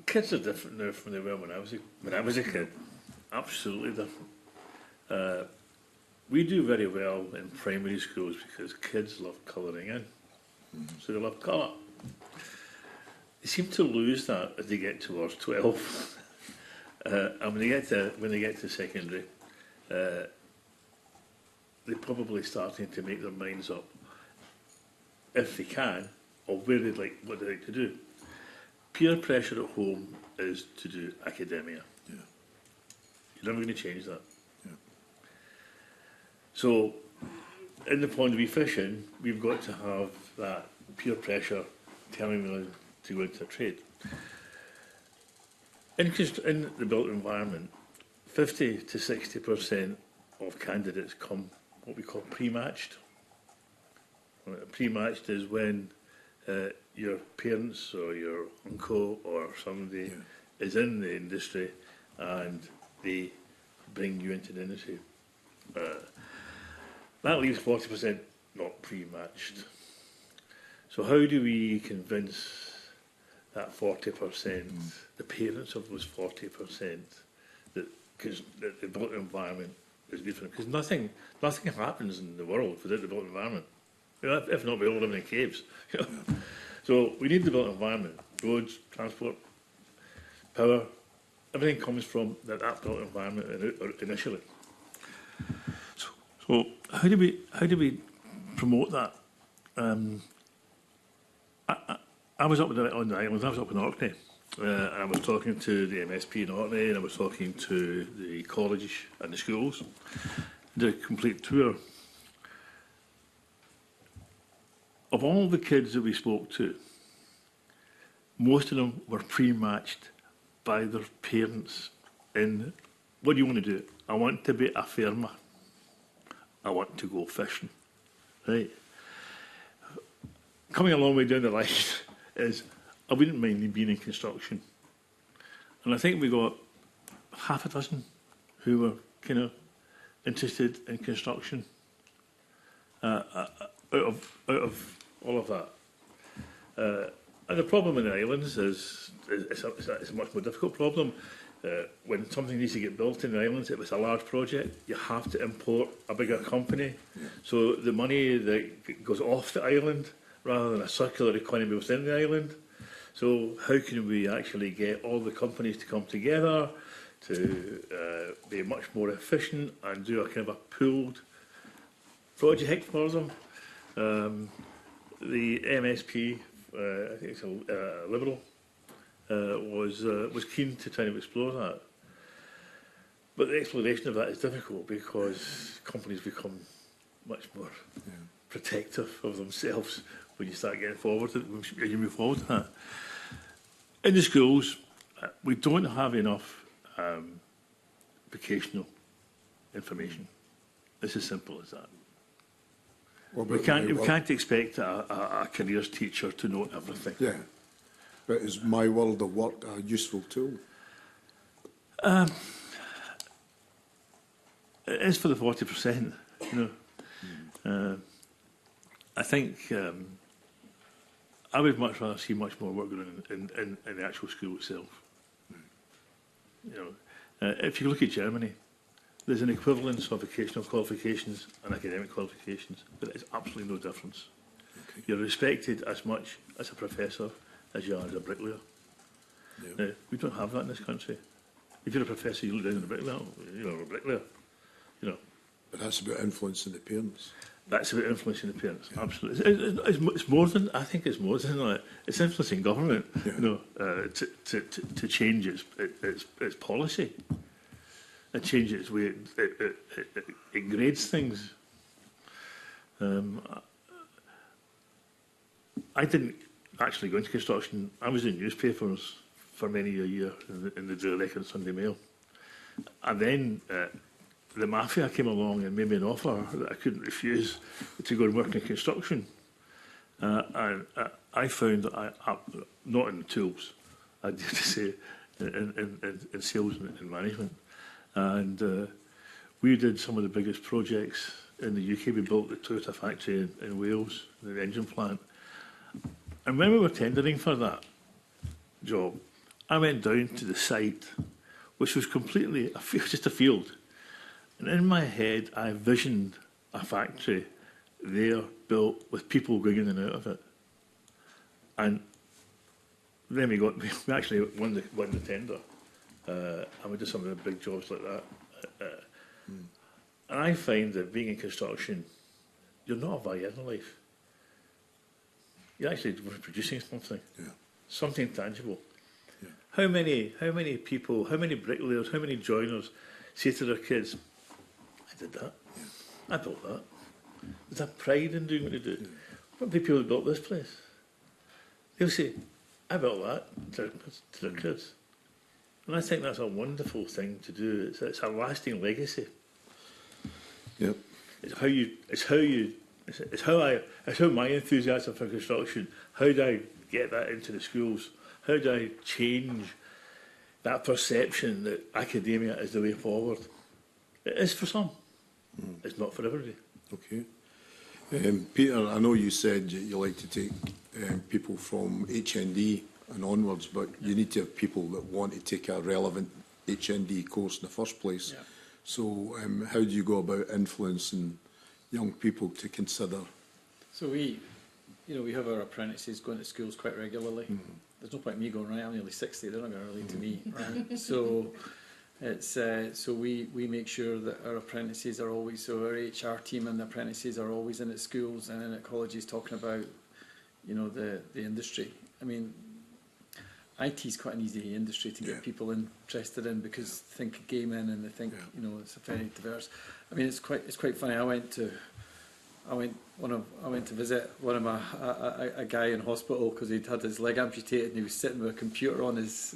Kids are different now from they were when I was a kid. Absolutely different. We do very well in primary schools because kids love colouring in. So they love colour. They seem to lose that as they get towards 12. And when they get to secondary, they're probably starting to make their minds up, if they can, of where they'd like, what they'd like to do. Peer pressure at home is to do academia. Yeah. You're never going to change that. Yeah. So, in the pond we fish in, we've got to have that peer pressure telling them to go into a trade. In the built environment, 50 to 60% of candidates come what we call pre-matched. Pre-matched is when your parents or your uncle or somebody is in the industry and they bring you into the industry. That leaves 40% not pre-matched. So how do we convince that 40%, the parents of those 40%, that because the built environment is good for them? Because nothing happens in the world without the built environment. You know, if not, we all live in caves. You know? So we need the built environment. Roads, transport, power, everything comes from that built environment initially. So how do we promote that? I was up on the islands. I was up in Orkney, and I was talking to the MSP in Orkney, and I was talking to the college and the schools. Did a complete tour. Of all the kids that we spoke to, most of them were pre-matched by their parents in, what do you want to do? I want to be a farmer. I want to go fishing. Right? Coming a long way down the line is, I wouldn't mind being in construction. And I think we got half a dozen who were kind of interested in construction out of all of that. And the problem in the islands is it's a much more difficult problem. When something needs to get built in the islands, if it's a large project, you have to import a bigger company. Yeah. So the money that goes off the island rather than a circular economy within the island. So how can we actually get all the companies to come together to be much more efficient and do a kind of a pooled project for them? The MSP, I think it's a Liberal, was keen to try to explore that. But the exploration of that is difficult because companies become much more protective of themselves when you start getting forward, when you move forward to that. In the schools, we don't have enough vocational information. It's as simple as that. Well, we can't expect a careers teacher to know everything. Yeah. But is My World of Work a useful tool? It is for the 40%. You know, I think I would much rather see much more work going in the actual school itself. You know, if you look at Germany, there's an equivalence of vocational qualifications and academic qualifications, but there's absolutely no difference. Okay. You're respected as much as a professor as you are as a bricklayer. Yeah. Now, we don't have that in this country. If you're a professor, you look down on a bricklayer. You're a bricklayer. You know. But that's about influencing the parents. That's about influencing the parents. Yeah. Absolutely. It's more than, I think it's more than that. It's influencing government. Yeah. You know, to change its policy. It changes the way it grades things. I didn't actually go into construction. I was in newspapers for many a year in the Daily Record and Sunday Mail. And then the mafia came along and made me an offer that I couldn't refuse to go and work in construction. And I found that not in the tools, I dare to say, in sales and management. And we did some of the biggest projects in the UK. We built the Toyota factory in Wales, the engine plant. And when we were tendering for that job, I went down to the site, which was completely just a field. And in my head, I visioned a factory there built with people going in and out of it. And then we actually won the tender. And we did some of the big jobs like that. And I find that being in construction, you're not a value in life. You're actually producing something, something tangible. Yeah. How many people, how many bricklayers, how many joiners say to their kids, I did that, I built that. There's that pride in doing what they do. Yeah. What about people who built this place? They'll say, I built that to their kids. And I think that's a wonderful thing to do. It's a lasting legacy. Yep. It's how my enthusiasm for construction, how do I get that into the schools? How do I change that perception that academia is the way forward? It is for some. It's not for everybody. Okay. Peter, I know you said you like to take people from HND and onwards, but you need to have people that want to take a relevant HND course in the first place. Yeah. So how do you go about influencing young people to consider? So we have our apprentices going to schools quite regularly. There's no point in me going, right, I'm nearly 60, they're not going to relate to me, right? So it's so we make sure that our apprentices are always, so our HR team and the apprentices are always in at schools and in at colleges talking about, the industry. I mean, IT is quite an easy industry to get people interested in because they think gaming and they think, it's a very diverse. I mean, it's quite funny. I went to visit one of a guy in hospital because he'd had his leg amputated and he was sitting with a computer on his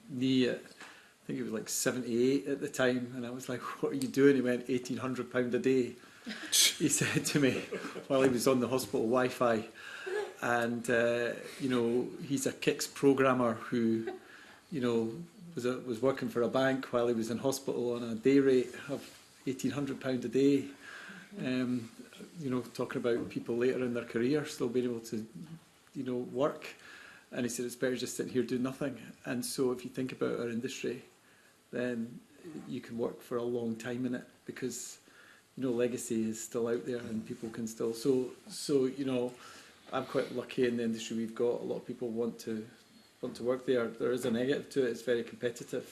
knee at, I think he was like 78 at the time, and I was like, "What are you doing?" He went, £1,800 a day. He said to me while he was on the hospital Wi-Fi, and he's a Kix programmer who, was working for a bank while he was in hospital on a day rate of £1,800 a day. Talking about people later in their career still being able to, work. And he said it's better just sitting here doing nothing. And so if you think about our industry, then you can work for a long time in it because, legacy is still out there and people can still. So I'm quite lucky in the industry we've got. A lot of people want to work there. There is a negative to it. It's very competitive,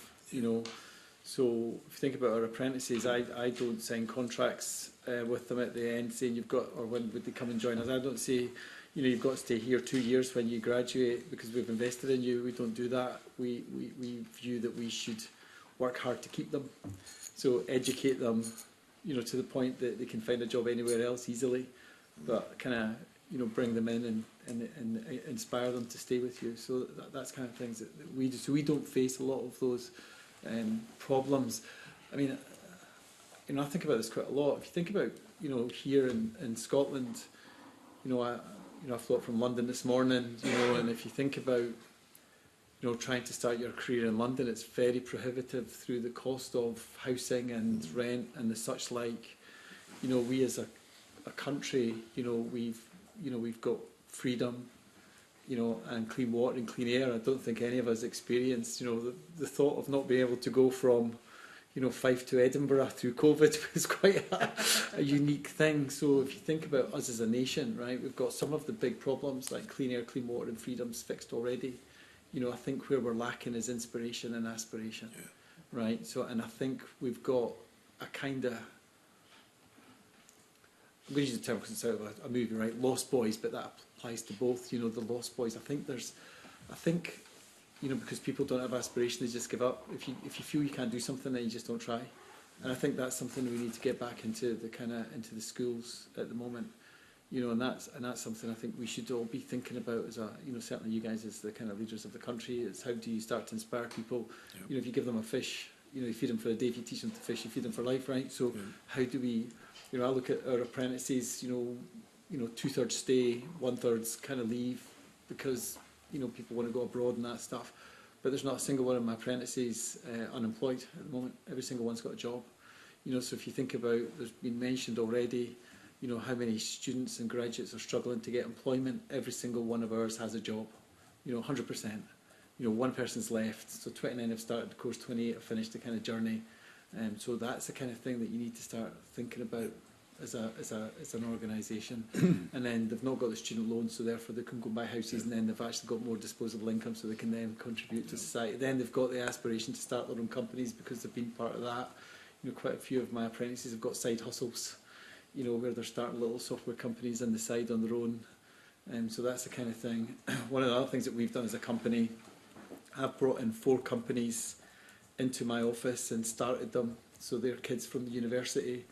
So if you think about our apprentices, I don't sign contracts with them at the end saying you've got, or when would they come and join us. I don't say, you've got to stay here 2 years when you graduate because we've invested in you. We don't do that. We view that we should work hard to keep them. So educate them, to the point that they can find a job anywhere else easily, but kind of, bring them in and inspire them to stay with you. So that's kind of things that we do. So we don't face a lot of those problems. I mean, I think about this quite a lot. If you think about, here in Scotland, I flew up from London this morning, and if you think about, trying to start your career in London, it's very prohibitive through the cost of housing and rent and the such like. We as a country, we've got freedom, and clean water and clean air. I don't think any of us experienced, the thought of not being able to go from, Fife to Edinburgh through COVID was quite a unique thing. So if you think about us as a nation, right, we've got some of the big problems like clean air, clean water and freedoms fixed already. I think where we're lacking is inspiration and aspiration, right? So, and I think we've got a kind of, I'm going to use the term because it's out of a movie, right? Lost Boys, but that applies to both. The Lost Boys. I think because people don't have aspiration, they just give up. If you feel you can't do something, then you just don't try. And I think that's something we need to get back into the schools at the moment. And that's something I think we should all be thinking about as a, certainly you guys as the kind of leaders of the country. It's how do you start to inspire people? If you give them a fish, you feed them for a day. If you teach them to fish, you feed them for life, right? So how do we? I look at our apprentices. 2/3 stay, 1/3's kind of leave because people want to go abroad and that stuff. But there's not a single one of my apprentices unemployed at the moment. Every single one's got a job. So if you think about, there's been mentioned already, how many students and graduates are struggling to get employment. Every single one of ours has a job. 100%. One person's left. So 29 have started the course, 28 have finished the kind of journey. So that's the kind of thing that you need to start thinking about as an organisation. And then they've not got the student loans, so therefore they can go buy houses, and then they've actually got more disposable income, so they can then contribute to society. Then they've got the aspiration to start their own companies because they've been part of that. you know, quite a few of my apprentices have got side hustles, you know, where they're starting little software companies on the side on their own. So that's the kind of thing. One of the other things that we've done as a company, I've brought in 4 companies into my office and started them. So they're kids from the university.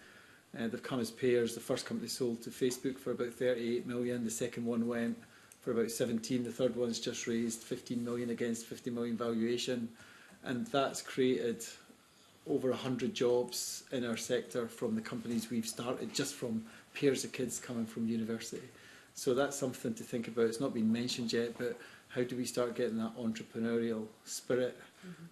They've come as pairs. The first company sold to Facebook for about 38 million. The second one went for about 17. The third one's just raised 15 million against 50 million valuation. And that's created over 100 jobs in our sector from the companies we've started, just from pairs of kids coming from university. So that's something to think about. It's not been mentioned yet, but how do we start getting that entrepreneurial spirit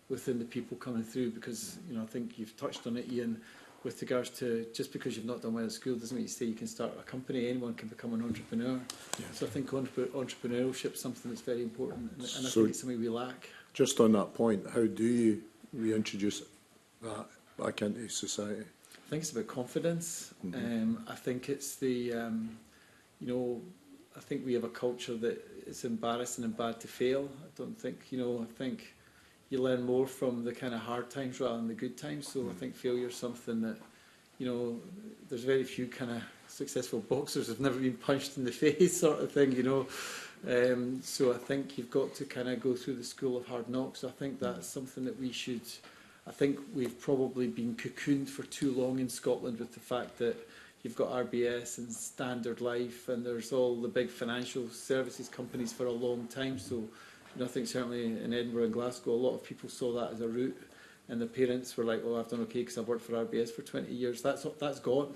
within the people coming through? Because, you know, I think you've touched on it, Ian, with regards to just because you've not done well at school doesn't mean you say you can start a company. Anyone can become an entrepreneur. Yeah. So I think entrepreneurship is something that's very important, and I So think it's something we lack. Just on that point, how do you reintroduce that back into society? I think it's about confidence. I think it's the, you know, I think we have a culture that it's embarrassing and bad to fail. I don't think, you know, I think you learn more from the kind of hard times rather than the good times. So I think failure is something that, you know, there's very few kind of successful boxers who've never been punched in the face sort of thing, you know. So I think you've got to kind of go through the school of hard knocks. I think that's something that we should, I think we've probably been cocooned for too long in Scotland with the fact that you've got RBS and Standard Life and there's all the big financial services companies for a long time. So, you know, I think certainly in Edinburgh and Glasgow, a lot of people saw that as a route and the parents were like, well, I've done okay because I've worked for RBS for 20 years. That's gone.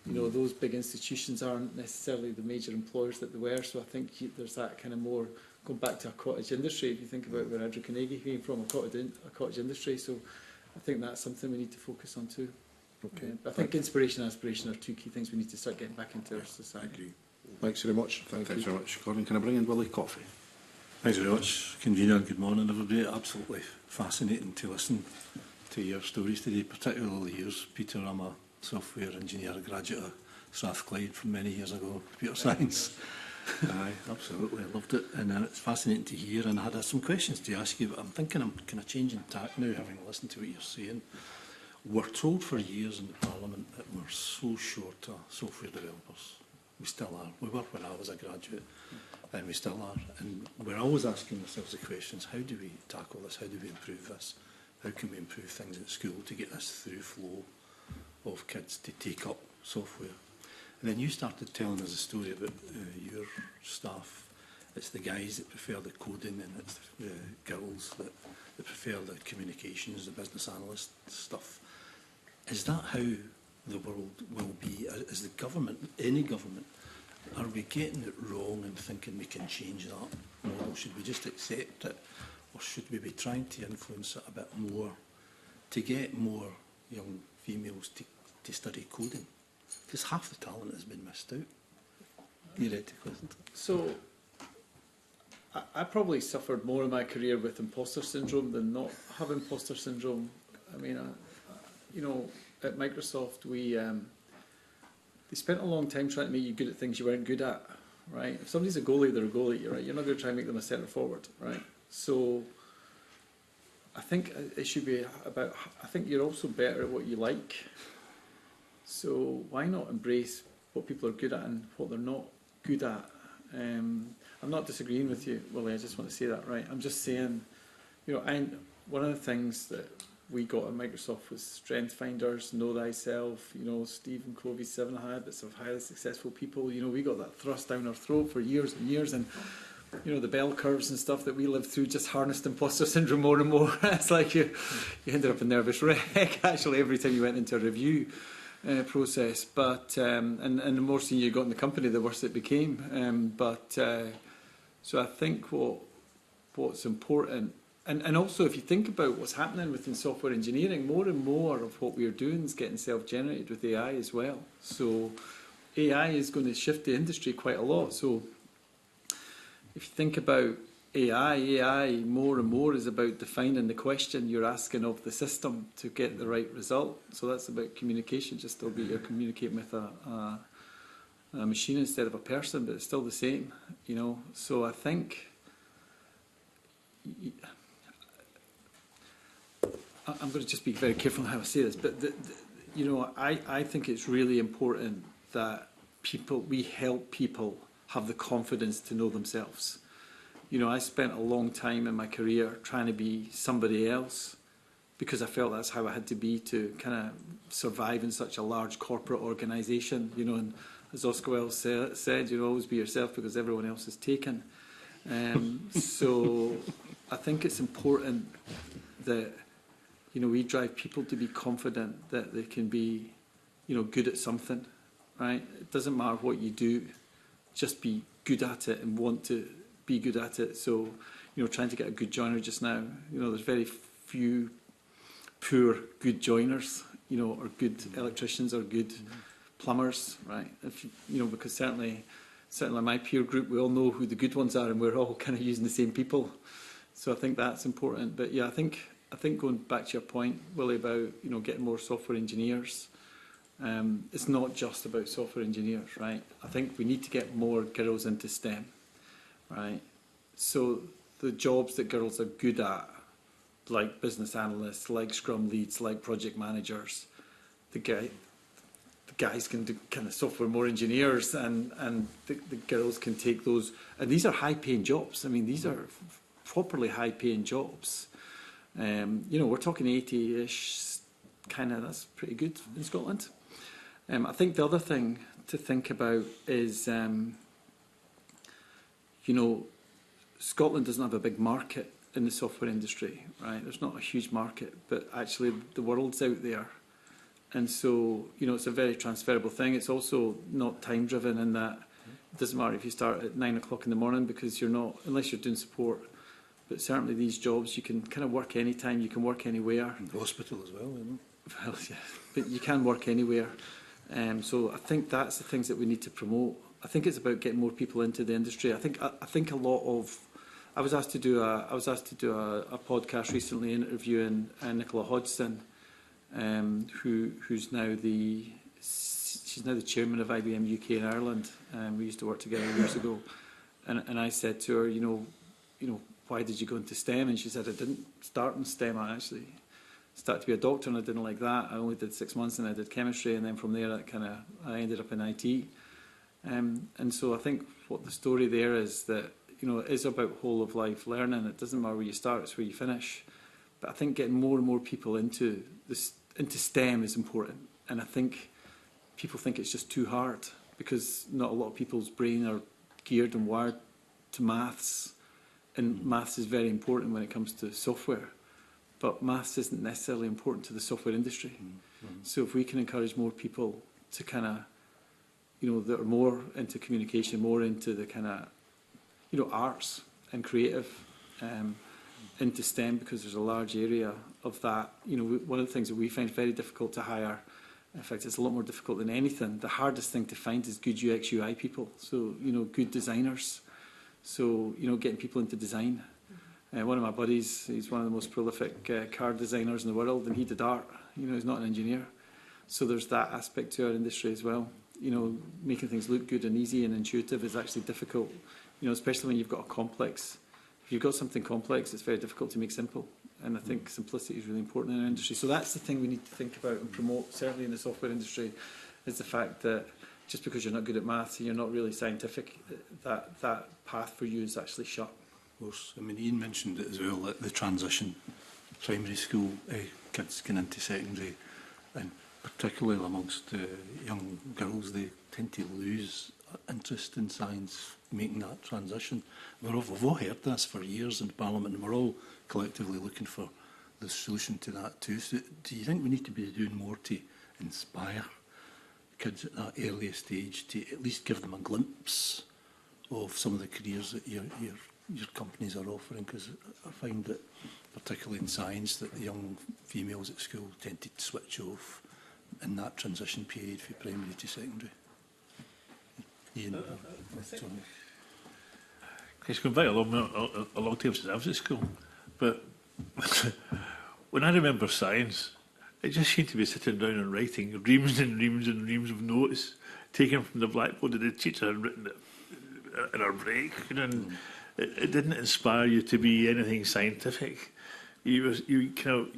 You know, those big institutions aren't necessarily the major employers that they were. So I think there's that kind of more, going back to a cottage industry, if you think about where Andrew Carnegie came from, a cottage industry. So I think that's something we need to focus on too. Okay. I think inspiration and aspiration are 2 key things we need to start getting back into our society. Thanks very much. Thanks very much, Gordon. Can I bring in Willie Coffey? Thanks very much, Convener. Good morning, everybody. Absolutely fascinating to listen to your stories today, particularly yours, Peter. I'm a software engineer, a graduate of Strathclyde from many years ago, computer science. Aye, absolutely, I loved it, and it's fascinating to hear. And I had some questions to ask you, but I'm thinking I'm kind of changing tack now, having listened to what you're saying. We're told for years in the Parliament that we're so short of software developers. We still are. We were when I was a graduate, and we still are. And we're always asking ourselves the questions, how do we tackle this? How do we improve this? How can we improve things at school to get this through flow of kids to take up software? And then you started telling us a story about your staff. It's the guys that prefer the coding and it's the girls that prefer the communications, the business analyst stuff. Is that how the world will be? Is the government, any government, are we getting it wrong and thinking we can change that model? Should we just accept it, or should we be trying to influence it a bit more to get more young females to study coding? Because half the talent has been missed out, theoretically. So I probably suffered more in my career with imposter syndrome than not have imposter syndrome. I mean, you know, at Microsoft, they spent a long time trying to make you good at things you weren't good at, right? If somebody's a goalie, they're a goalie, right? You're not going to try and make them a centre forward, right? So I think it should be about, I think you're also better at what you like. So why not embrace what people are good at and what they're not good at? I'm not disagreeing with you, Willie, I just want to say that, right? I'm just saying, you know, one of the things that we got at Microsoft was Strength Finders, Know Thyself, you know, Stephen Covey's 7 Habits of Highly Successful People. You know, we got that thrust down our throat for years and years, and, you know, the bell curves and stuff that we lived through just harnessed imposter syndrome more and more. It's like you ended up a nervous wreck, actually, every time you went into a review process. But, and the more senior you got in the company, the worse it became. So I think what's important, and also if you think about what's happening within software engineering, more and more of what we're doing is getting self-generated with AI as well. So AI is going to shift the industry quite a lot. So if you think about AI more and more is about defining the question you're asking of the system to get the right result. So that's about communication, just albeit you're communicating with a machine instead of a person, but it's still the same, you know. So I think I'm going to just be very careful how I say this, but you know, I think it's really important that we help people have the confidence to know themselves. You know, I spent a long time in my career trying to be somebody else because I felt that's how I had to be to kind of survive in such a large corporate organisation. You know, and as Oscar Wilde said, you know, always be yourself because everyone else is taken. So I think it's important that, you know, we drive people to be confident that they can be, you know, good at something, right? It doesn't matter what you do, just be good at it and want to be good at it. So, you know, trying to get a good joiner just now, you know, there's very few poor good joiners, you know, or good electricians or good plumbers, right? You know, because certainly my peer group, we all know who the good ones are and we're all kind of using the same people. So I think that's important. But yeah, I think going back to your point, Willie, about, you know, getting more software engineers, it's not just about software engineers, right? I think we need to get more girls into STEM, right? So the jobs that girls are good at, like business analysts, like scrum leads, like project managers, the guys can do kind of software more engineers, and the girls can take those. And these are high-paying jobs. I mean, these are properly high-paying jobs. You know, we're talking 80-ish, kind of, that's pretty good in Scotland. I think the other thing to think about is, you know, Scotland doesn't have a big market in the software industry, right? There's not a huge market, but actually the world's out there. And so, you know, it's a very transferable thing. It's also not time-driven in that it doesn't matter if you start at 9 o'clock in the morning because you're not, unless you're doing support. But certainly these jobs, you can kind of work anytime, you can work anywhere. In the hospital as well, isn't it? Well, yeah, but you can work anywhere. So I think that's the things that we need to promote. I think it's about getting more people into the industry. I think a lot of. I was asked to do a podcast recently interviewing Nicola Hodgson, who's now she's now the chairman of IBM UK in Ireland. We used to work together years ago, and I said to her, you know, why did you go into STEM? And she said, I didn't start in STEM. I actually started to be a doctor, and I didn't like that. I only did 6 months, and I did chemistry, and then from there, I ended up in IT. And so I think what the story there is that, you know, it is about whole of life learning. It doesn't matter where you start; it's where you finish. But I think getting more and more people into STEM is important, and I think people think it's just too hard because not a lot of people's brain are geared and wired to maths, and maths is very important when it comes to software. But maths isn't necessarily important to the software industry. So if we can encourage more people to kind of, you know, that are more into communication, more into the kind of, you know, arts and creative, into STEM, because there's a large area of that. You know, one of the things that we find very difficult to hire, in fact, it's a lot more difficult than anything. The hardest thing to find is good UX UI people. So, you know, good designers. So, you know, getting people into design. One of my buddies, he's one of the most prolific car designers in the world, and he did art. You know, he's not an engineer. So there's that aspect to our industry as well. You know, making things look good and easy and intuitive is actually difficult. You know, especially when you've got a complex. If you've got something complex, it's very difficult to make simple. And I think simplicity is really important in our industry. So that's the thing we need to think about and promote, certainly in the software industry, is the fact that just because you're not good at maths and you're not really scientific, that path for you is actually shut. Of course. I mean, Ian mentioned it as well, that the transition, primary school kids going into secondary, and particularly amongst young girls, they tend to lose interest in science, making that transition. We've all heard this for years in Parliament, and we're all collectively looking for the solution to that too. So do you think we need to be doing more to inspire kids at that earliest stage, to at least give them a glimpse of some of the careers that your companies are offering? Because I find that, particularly in science, that the young females at school tend to switch off in that transition period from primary to secondary. Ian, It's going back a long time since I was at school, but when I remember science, it just seemed to be sitting down and writing reams and reams and reams of notes taken from the blackboard that the teacher had written in our break. You know, and it didn't inspire you to be anything scientific. You kind of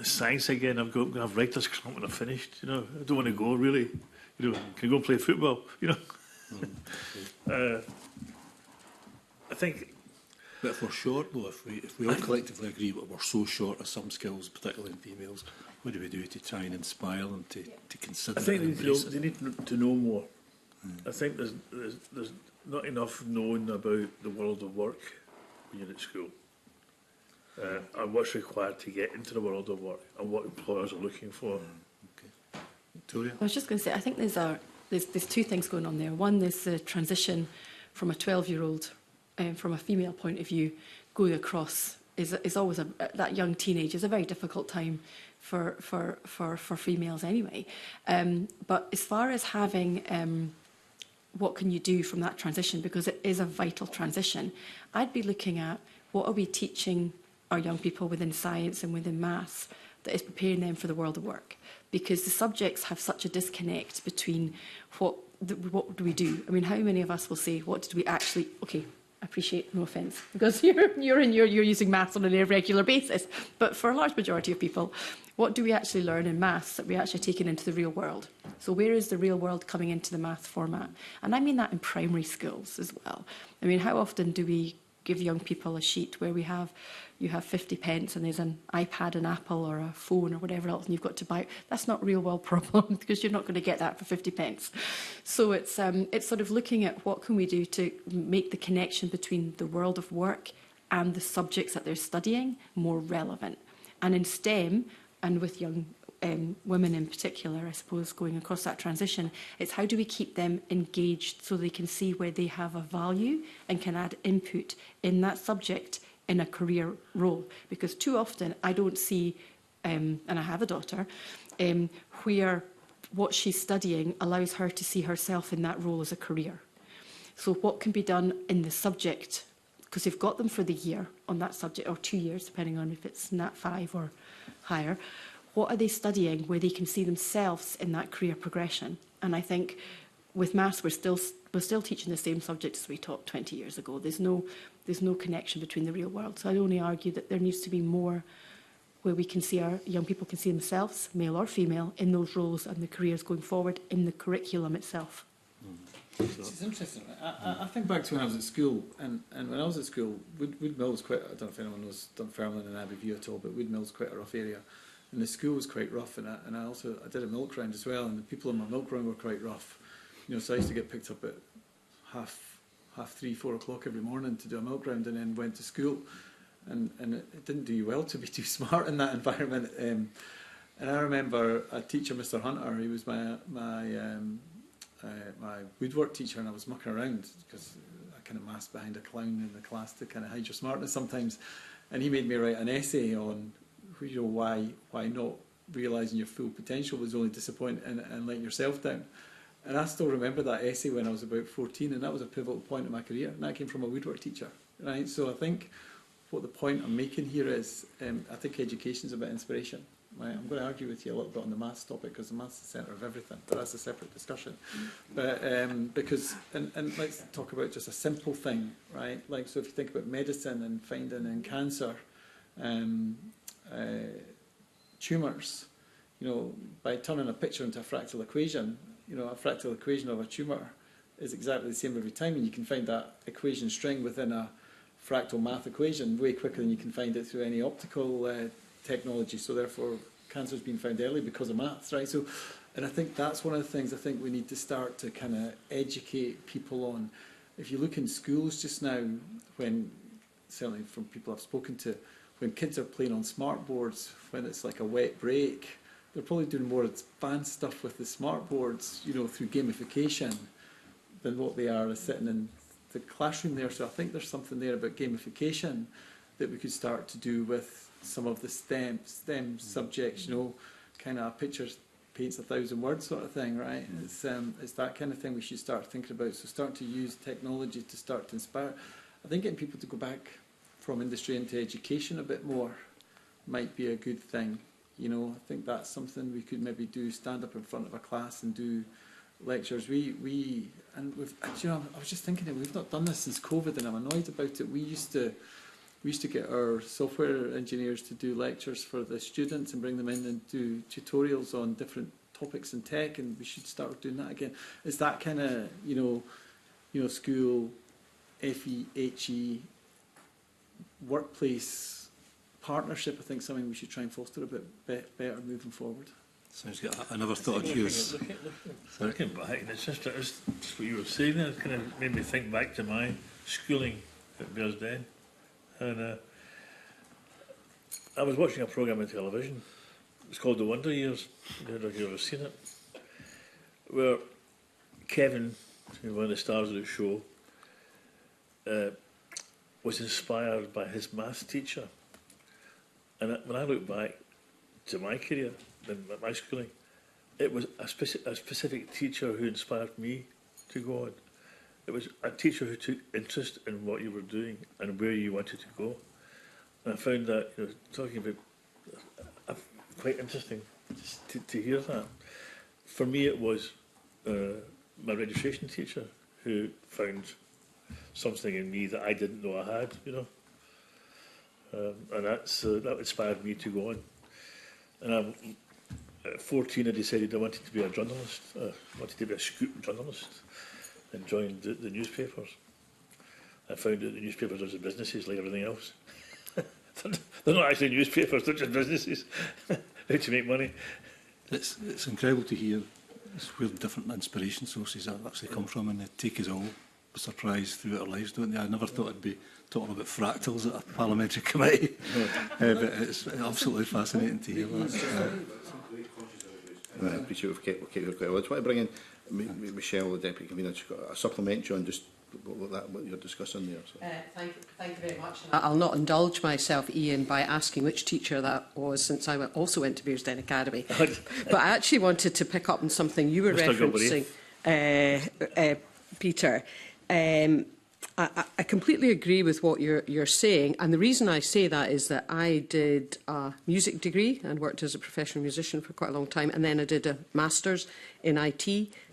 science again. I'm going to have writer's cramp when I'm finished. You know, I don't want to go really. You know, can I go and play football? You know, I think. But if we're short, though, if we all collectively agree that we're so short of some skills, particularly in females, what do we do to try and inspire them to consider? I think and embrace it? they need to know more. I think there's not enough known about the world of work when you're at school, and what's required to get into the world of work and what employers are looking for. Okay. Victoria? I was just going to say, I think there's two things going on there. One is the transition from a 12-year-old, from a female point of view, going across is always that young teenage is a very difficult time for females anyway. But as far as having what can you do from that transition, because it is a vital transition, I'd be looking at what are we teaching our young people within science and within maths that is preparing them for the world of work, because the subjects have such a disconnect between what do we do. I mean, how many of us will say, what did we actually, okay, I appreciate, no offence, because you're using maths on an irregular basis, but for a large majority of people, what do we actually learn in maths that we actually taken into the real world? So where is the real world coming into the maths format? And I mean that in primary schools as well. I mean, how often do we give young people a sheet where you have 50 pence and there's an iPad, an Apple or a phone or whatever else, and you've got to buy it? That's not real world problem, because you're not going to get that for 50 pence. So it's sort of looking at what can we do to make the connection between the world of work and the subjects that they're studying more relevant. And in STEM, and with young women in particular, I suppose, going across that transition, it's how do we keep them engaged so they can see where they have a value and can add input in that subject in a career role. Because too often I don't see, and I have a daughter, where what she's studying allows her to see herself in that role as a career. So what can be done in the subject, because you've got them for the year on that subject, or 2 years, depending on if it's Nat 5 or higher. What are they studying where they can see themselves in that career progression? And I think with maths, we're still teaching the same subjects as we taught 20 years ago. There's no connection between the real world. So I'd only argue that there needs to be more where we can see our young people can see themselves, male or female, in those roles and the careers going forward in the curriculum itself. It's interesting. I think back to when I was at school, and when I was at school, Wood Mill was quite, I don't know if anyone knows Dunfermline and Abbeyview at all, but Wood Mill was quite a rough area. And the school was quite rough, and I did a milk round as well, and the people in my milk round were quite rough. You know, so I used to get picked up at half 3, 4 o'clock every morning to do a milk round, and then went to school. And it didn't do you well to be too smart in that environment. And I remember a teacher, Mr. Hunter, he was my woodwork teacher, and I was mucking around because I kind of masked behind a clown in the class to kind of hide your smartness sometimes. And he made me write an essay on, you know, why not realising your full potential was only disappointing and letting yourself down. And I still remember that essay when I was about 14, and that was a pivotal point in my career. And that came from a woodwork teacher, right? So I think what the point I'm making here is, I think education is about inspiration. Right? I'm going to argue with you a little bit on the maths topic, because the maths is the centre of everything, but that's a separate discussion. But because, and let's talk about just a simple thing, right? Like, so if you think about medicine and finding in cancer, tumours, you know, by turning a picture into a fractal equation, you know, a fractal equation of a tumour is exactly the same every time, and you can find that equation string within a fractal math equation way quicker than you can find it through any optical technology. So therefore, cancer's been found early because of maths, right? So, and I think that's one of the things I think we need to start to kind of educate people on. If you look in schools just now, when, certainly from people I've spoken to, when kids are playing on smart boards, when it's like a wet break, they're probably doing more advanced stuff with the smart boards, you know, through gamification than what they are sitting in the classroom there. So I think there's something there about gamification that we could start to do with some of the STEM subjects, you know, kind of pictures paints 1,000 words sort of thing, right? It's that kind of thing we should start thinking about. So starting to use technology to start to inspire. I think getting people to go back from industry into education a bit more might be a good thing. You know, I think that's something we could maybe do, stand up in front of a class and do lectures. And we've, you know, I was just thinking that we've not done this since COVID, and I'm annoyed about it. We used to we used to get our software engineers to do lectures for the students and bring them in and do tutorials on different topics in tech, and we should start doing that again. Is that kind of, you know, school, FE, workplace partnership, I think something we should try and foster a bit better moving forward. Sounds good. I never thought I'd use. Looking back, and it's just what you were saying there, it kind of made me think back to my schooling at Bearsden. And I was watching a programme on television. It's called The Wonder Years. I don't know if you've ever seen it. Where Kevin, one of the stars of the show, was inspired by his maths teacher. And when I look back to my career, in my schooling, it was a specific teacher who inspired me to go on. It was a teacher who took interest in what you were doing and where you wanted to go. And I found that, you know, talking about, quite interesting to hear that. For me, it was my registration teacher who found something in me that I didn't know I had, you know. And that inspired me to go on. And at 14, I decided I wanted to be a journalist. I wanted to be a scoop journalist, and joined the newspapers. I found that the newspapers are just businesses like everything else. They're not actually newspapers, they're just businesses. How to make money. It's incredible to hear where different inspiration sources have actually come from, and they take us all by surprise throughout our lives, don't they? I never thought I'd be talking about fractals at a parliamentary committee, but it's absolutely fascinating to hear that. I appreciate we've kept her quite well. I just want to bring in Michelle, the Deputy Convener, to a supplement, John, just what you're discussing there. So. Thank you very much. I'll not indulge myself, Ian, by asking which teacher that was, since I also went to Bearsden Academy. But I actually wanted to pick up on something you were referencing, Peter. I completely agree with what you're saying, and the reason I say that is that I did a music degree and worked as a professional musician for quite a long time, and then I did a master's in IT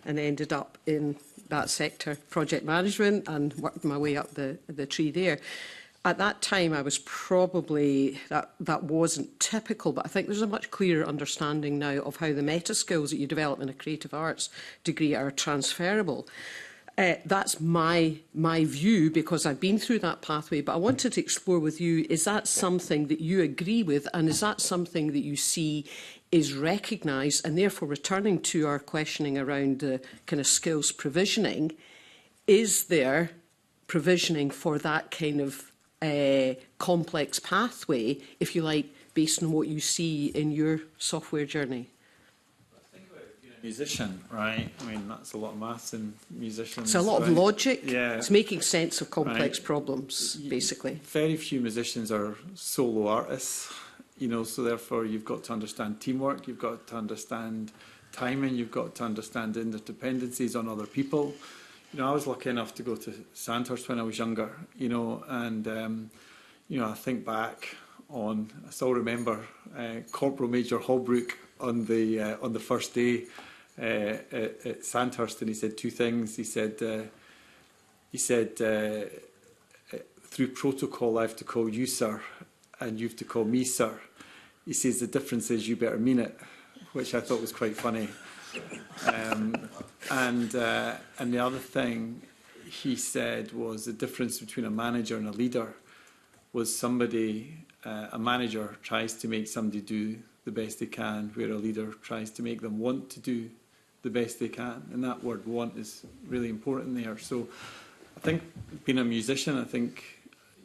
and ended up in that sector, project management, and worked my way up the tree there. At that time, I was probably, that wasn't typical, but I think there's a much clearer understanding now of how the meta skills that you develop in a creative arts degree are transferable. That's my view, because I've been through that pathway, but I wanted to explore with you, is that something that you agree with, and is that something that you see is recognised, and therefore returning to our questioning around the kind of skills provisioning, is there provisioning for that kind of complex pathway, if you like, based on what you see in your software journey? Musician, right? I mean, that's a lot of maths in musicians. It's a lot of logic. Yeah. It's making sense of complex problems, basically. Very few musicians are solo artists, you know, so therefore you've got to understand teamwork, you've got to understand timing, you've got to understand interdependencies on other people. You know, I was lucky enough to go to Sandhurst when I was younger, you know, and, you know, I think back on, I still remember Corporal Major Holbrook on the first day at Sandhurst, and he said two things. He said through protocol I have to call you sir, and you have to call me sir. He says the difference is you better mean it, which I thought was quite funny. And the other thing he said was the difference between a manager and a leader was a manager tries to make somebody do the best they can, where a leader tries to make them want to do the best they can. And that word want is really important there. So I think being a musician, I think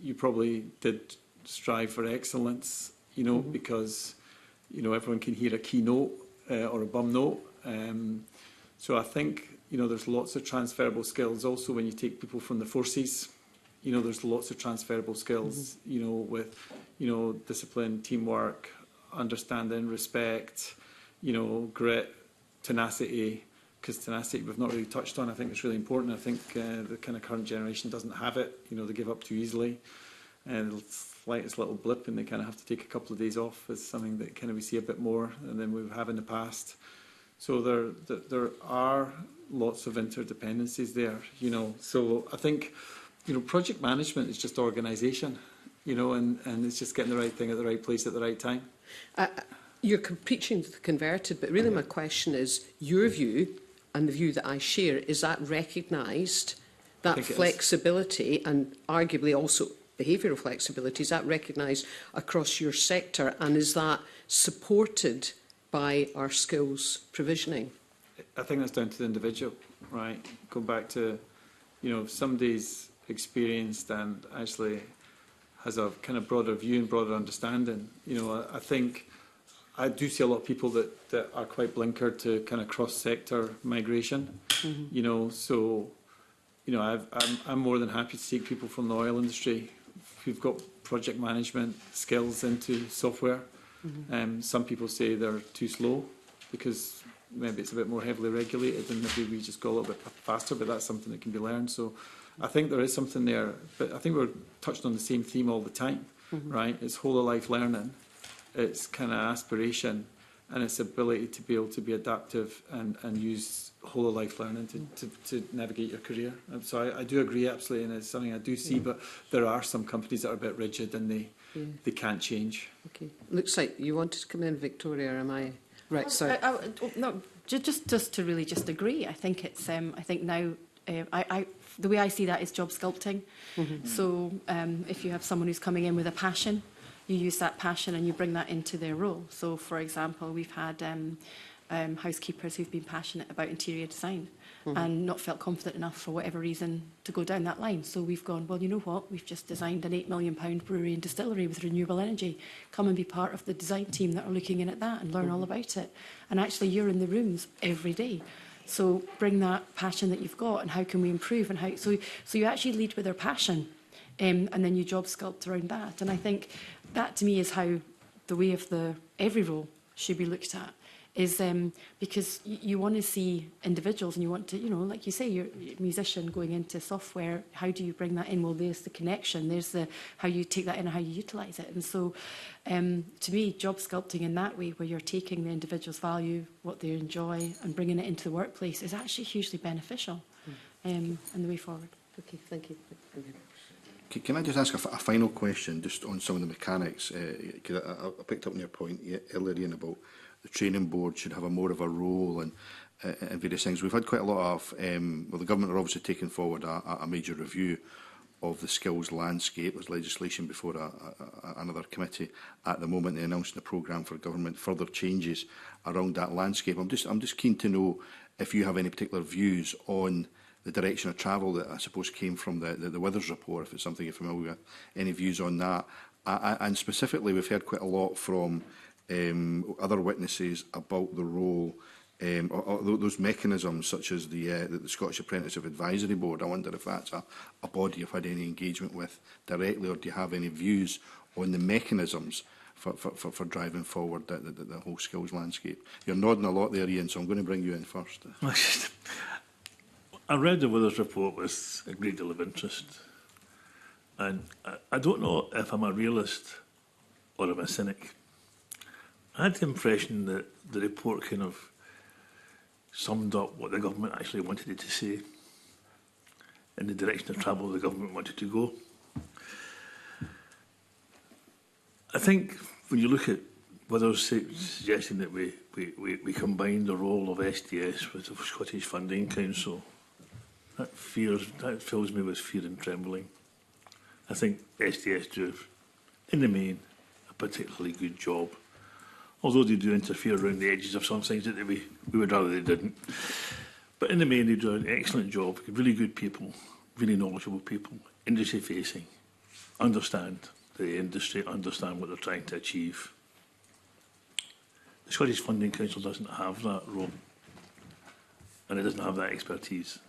you probably did strive for excellence, you know, because, you know, everyone can hear a key note or a bum note. So I think, you know, there's lots of transferable skills. Also, when you take people from the forces, you know, there's lots of transferable skills, you know, with, you know, discipline, teamwork, understanding, respect, you know, grit, tenacity, because tenacity we've not really touched on. I think it's really important. I think the kind of current generation doesn't have it. You know, they give up too easily. And the slightest little blip and they kind of have to take a couple of days off is something that kind of we see a bit more than we have in the past. So there are lots of interdependencies there, you know. So I think, you know, project management is just organisation. you know, and it's just getting the right thing at the right place at the right time. You're preaching to the converted, but really my question is your view and the view that I share, is that recognised, that flexibility and arguably also behavioural flexibility, is that recognised across your sector, and is that supported by our skills provisioning? I think that's down to the individual, right? Go back to, you know, if somebody's experienced and actually has a kind of broader view and broader understanding. You know, I think I do see a lot of people that are quite blinkered to kind of cross-sector migration. Mm-hmm. You know, so, you know, I'm more than happy to take people from the oil industry who've got project management skills into software. Mm-hmm. Some people say they're too slow because maybe it's a bit more heavily regulated and maybe we just go a little bit faster, but that's something that can be learned. So I think there is something there, but I think we're touched on the same theme all the time, mm-hmm. right? It's whole of life learning, it's kind of aspiration, and its ability to be able to be adaptive and use whole of life learning to navigate your career. And so I do agree absolutely, and it's something I do see, but there are some companies that are a bit rigid and they can't change. Okay, looks like you wanted to come in, Victoria, or am I right? Sorry. No, just to really just agree. I think it's I think now the way I see that is job sculpting. Mm-hmm. So if you have someone who's coming in with a passion, you use that passion and you bring that into their role. So, for example, we've had housekeepers who've been passionate about interior design mm-hmm. and not felt confident enough for whatever reason to go down that line. So we've gone, well, you know what? We've just designed an £8 million brewery and distillery with renewable energy. Come and be part of the design team that are looking in at that and learn mm-hmm. all about it. And actually, you're in the rooms every day. So bring that passion that you've got and how can we improve and how. So you actually lead with their passion and then you job sculpt around that. And I think that to me is how the way of every role should be looked at. Is because you want to see individuals and you want to, you know, like you say, you're a musician going into software, how do you bring that in? Well, there's the connection, there's how you take that in and how you utilise it. And so, to me, job sculpting in that way, where you're taking the individual's value, what they enjoy, and bringing it into the workplace is actually hugely beneficial and the way forward. Okay, thank you. Can I just ask a final question just on some of the mechanics? Because I picked up on your point earlier, Ian, about the training board should have more of a role and various things. We've had quite a lot of, well, the government are obviously taking forward a major review of the skills landscape. There's legislation before another committee at the moment. They announced a programme for government further changes around that landscape. I'm just keen to know if you have any particular views on the direction of travel that I suppose came from the Withers report, if it's something you're familiar with. Any views on that? And specifically, we've heard quite a lot from other witnesses about the role or those mechanisms such as the Scottish Apprenticeship Advisory Board. I wonder if that's a body you've had any engagement with directly, or do you have any views on the mechanisms for driving forward the whole skills landscape? You're nodding a lot there, Ian, so I'm going to bring you in first. I read the Withers report with a great deal of interest, and I don't know if I'm a realist or I'm a cynic. I had the impression that the report kind of summed up what the government actually wanted it to say and the direction of travel the government wanted to go. I think when you look at Withers suggesting that we combine the role of SDS with the Scottish Funding Council, that fills me with fear and trembling. I think SDS do, in the main, a particularly good job. Although they do interfere around the edges of some things that we would rather they didn't. But in the main, they do an excellent job. Really good people, really knowledgeable people, industry-facing, understand the industry, understand what they're trying to achieve. The Scottish Funding Council doesn't have that role, and it doesn't have that expertise.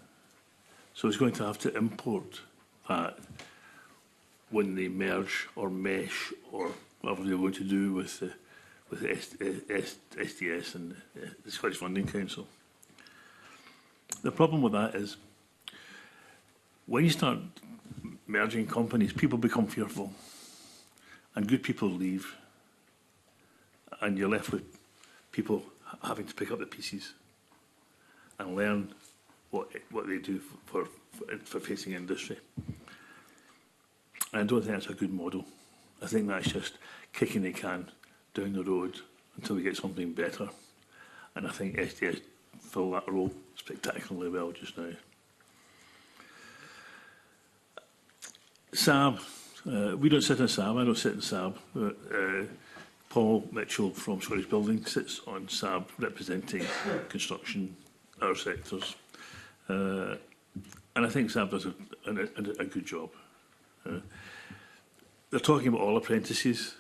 So it's going to have to import that when they merge or mesh or whatever they're going to do with the SDS and the Scottish Funding Council. The problem with that is when you start merging companies, people become fearful and good people leave, and you're left with people having to pick up the pieces and learn what they do for facing industry. And I don't think that's a good model. I think that's just kicking the can down the road until we get something better. And I think SDS fill that role spectacularly well just now. SAB, we don't sit in SAB, I don't sit in SAB, but Paul Mitchell from Scottish Building sits on SAB representing construction, our sectors. And I think SAB does a good job. They're talking about all apprentices.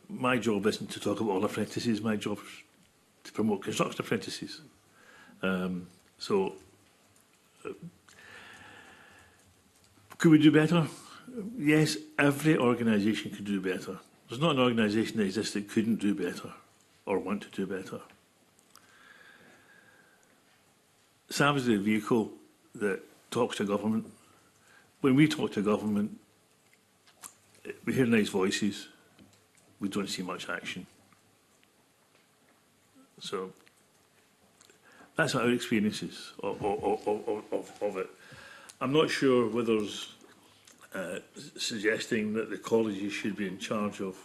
My job isn't to talk about all apprentices, my job is to promote construction apprentices. Could we do better? Yes, every organisation could do better. There's not an organisation that exists that couldn't do better or want to do better. SAB is the vehicle that talks to government. When we talk to government, we hear nice voices. We don't see much action. So that's our experiences of it. I'm not sure whether there's suggesting that the colleges should be in charge of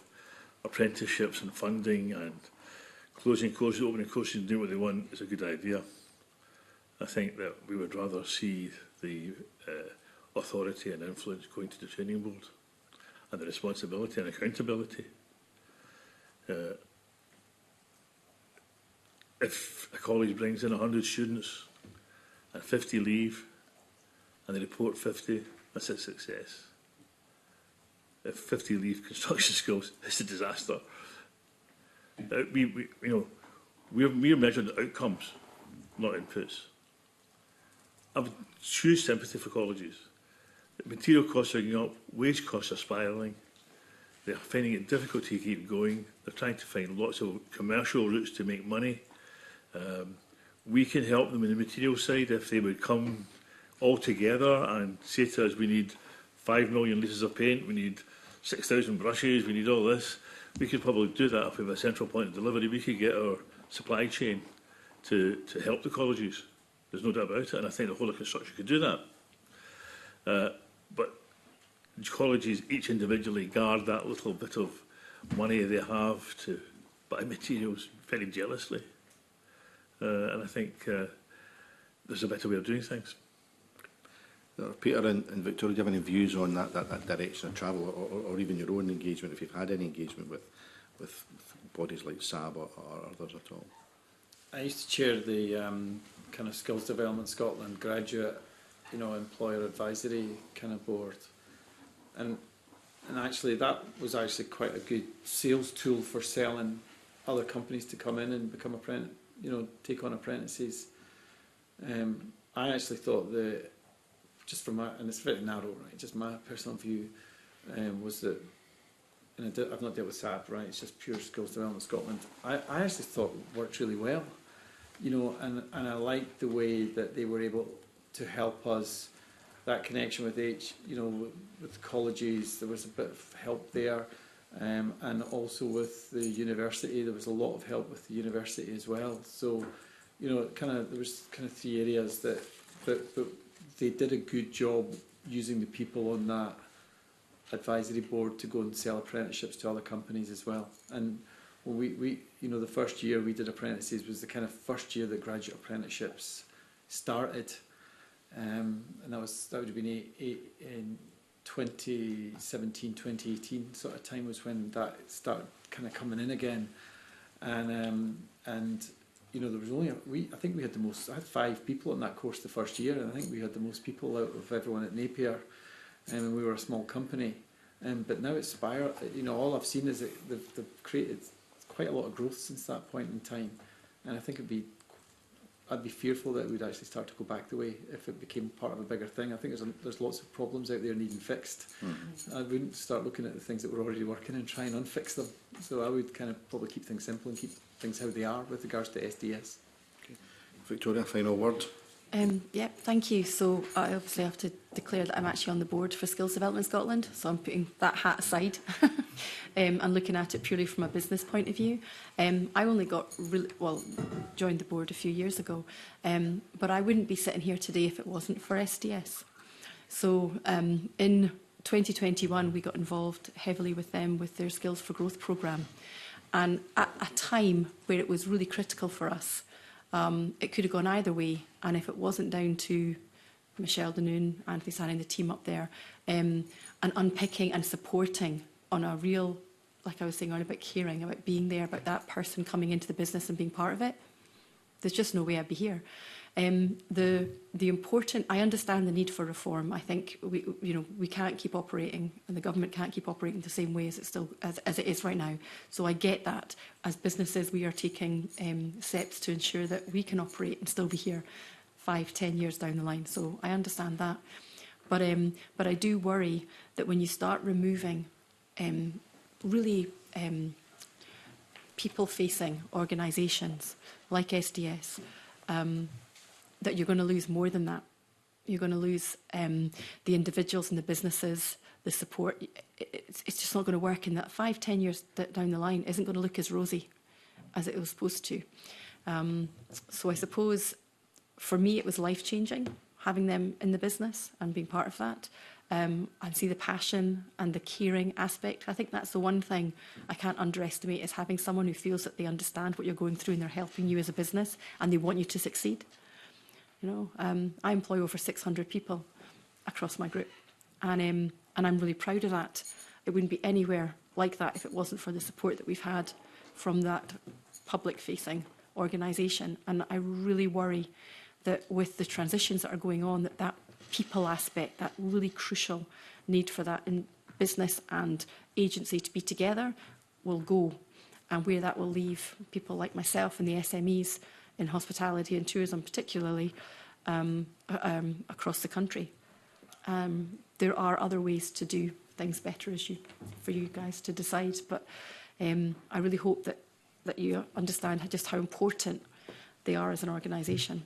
apprenticeships and funding and closing courses, opening courses and doing what they want is a good idea. I think that we would rather see the authority and influence going to the training board and the responsibility and accountability. If a college brings in 100 students and 50 leave and they report 50, that's a success. If 50 leave construction skills, it's a disaster. We're measuring outcomes, not inputs. I have huge sympathy for colleges. Material costs are going up, wage costs are spiralling. They're finding it difficult to keep going. They're trying to find lots of commercial routes to make money. We can help them in the material side if they would come all together and say to us, we need 5 million litres of paint, we need 6,000 brushes, we need all this. We could probably do that if we have a central point of delivery. We could get our supply chain to help the colleges. There's no doubt about it, and I think the whole of construction could do that. But colleges each individually guard that little bit of money they have to buy materials very jealously. And I think there's a better way of doing things. Peter and Victoria, do you have any views on that direction of travel, or even your own engagement, if you've had any engagement with bodies like SAB or others at all? I used to chair the kind of Skills Development Scotland graduate, employer advisory kind of board, and actually that was actually quite a good sales tool for selling other companies to come in and become take on apprentices. I actually thought that, just from and it's very narrow, right? Just my personal view was that, and I've not dealt with SAB, right? It's just pure Skills Development Scotland. I actually thought it worked really well, and I liked the way that they were able to help us. That connection with with colleges, there was a bit of help there, and also with the university, there was a lot of help with the university as well. So, there was kind of 3 areas that they did a good job using the people on that advisory board to go and sell apprenticeships to other companies as well. And when we the first year we did apprentices was the kind of first year that graduate apprenticeships started, and that would have been in 2017, 2018 sort of time was when that started kind of coming in again, and there was only I think we had the most. I had 5 people on that course the first year, and I think we had the most people out of everyone at Napier, and we were a small company. But now it's spiraled. All I've seen is that they've created quite a lot of growth since that point in time, and I think I'd be fearful that it would actually start to go back the way if it became part of a bigger thing. I think there's lots of problems out there needing fixed. I wouldn't start looking at the things that were already working and try and unfix them. So I would kind of probably keep things simple and keep things how they are with regards to SDS. Okay. Victoria, final word. Yeah, thank you. So I obviously have to declare that I'm actually on the board for Skills Development Scotland, so I'm putting that hat aside and looking at it purely from a business point of view. I only joined the board a few years ago, but I wouldn't be sitting here today if it wasn't for SDS. So in 2021, we got involved heavily with them with their Skills for Growth programme. And at a time where it was really critical for us, it could have gone either way. And if it wasn't down to Michelle Danoon, Anthony Sani and the team up there, and unpicking and supporting on a real, like I was saying earlier, about caring, about being there, about that person coming into the business and being part of it, there's just no way I'd be here. The important, I understand the need for reform. I think we can't keep operating, and the government can't keep operating the same way as it is right now. So I get that. As businesses, we are taking steps to ensure that we can operate and still be here 5, 10 years down the line. So I understand that. But I do worry that when you start removing really people-facing organisations like SDS, that you're going to lose more than that. You're going to lose the individuals and the businesses, the support. It's just not going to work, and that 5, 10 years down the line isn't going to look as rosy as it was supposed to. So I suppose for me it was life-changing having them in the business and being part of that. And see the passion and the caring aspect. I think that's the one thing I can't underestimate, is having someone who feels that they understand what you're going through and they're helping you as a business and they want you to succeed. I employ over 600 people across my group, and I'm really proud of that. It wouldn't be anywhere like that if it wasn't for the support that we've had from that public-facing organisation. And I really worry that with the transitions that are going on, that people aspect, that really crucial need for that in business and agency to be together, will go, and where that will leave people like myself and the SMEs in hospitality and tourism particularly across the country. There are other ways to do things better for you guys to decide, but I really hope that you understand just how important they are as an organisation.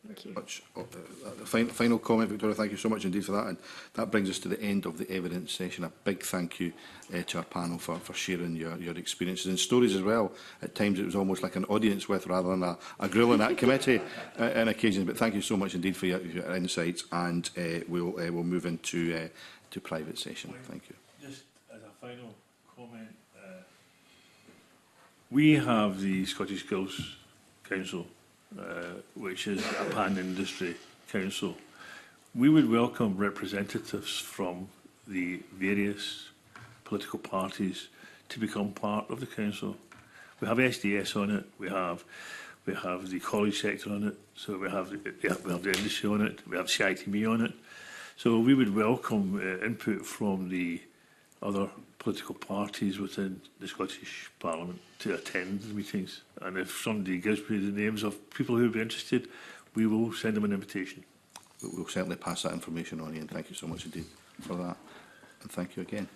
Thank you. Much. Final comment, Victoria. Thank you so much indeed for that. And that brings us to the end of the evidence session. A big thank you to our panel for sharing your experiences and stories as well. At times it was almost like an audience with rather than a grilling at committee on occasions. But thank you so much indeed for your insights. And we'll move into to private session. Thank you. Just as a final comment, we have the Scottish Skills Council, which is a pan-industry council. We would welcome representatives from the various political parties to become part of the council. We have SDS on it, we have the college sector on it, so we have the industry on it, we have CITB on it. So we would welcome input from the other political parties within the Scottish Parliament to attend the meetings. And if somebody gives me the names of people who would be interested, we will send them an invitation. We'll certainly pass that information on, Ian. Thank you so much indeed for that. And thank you again.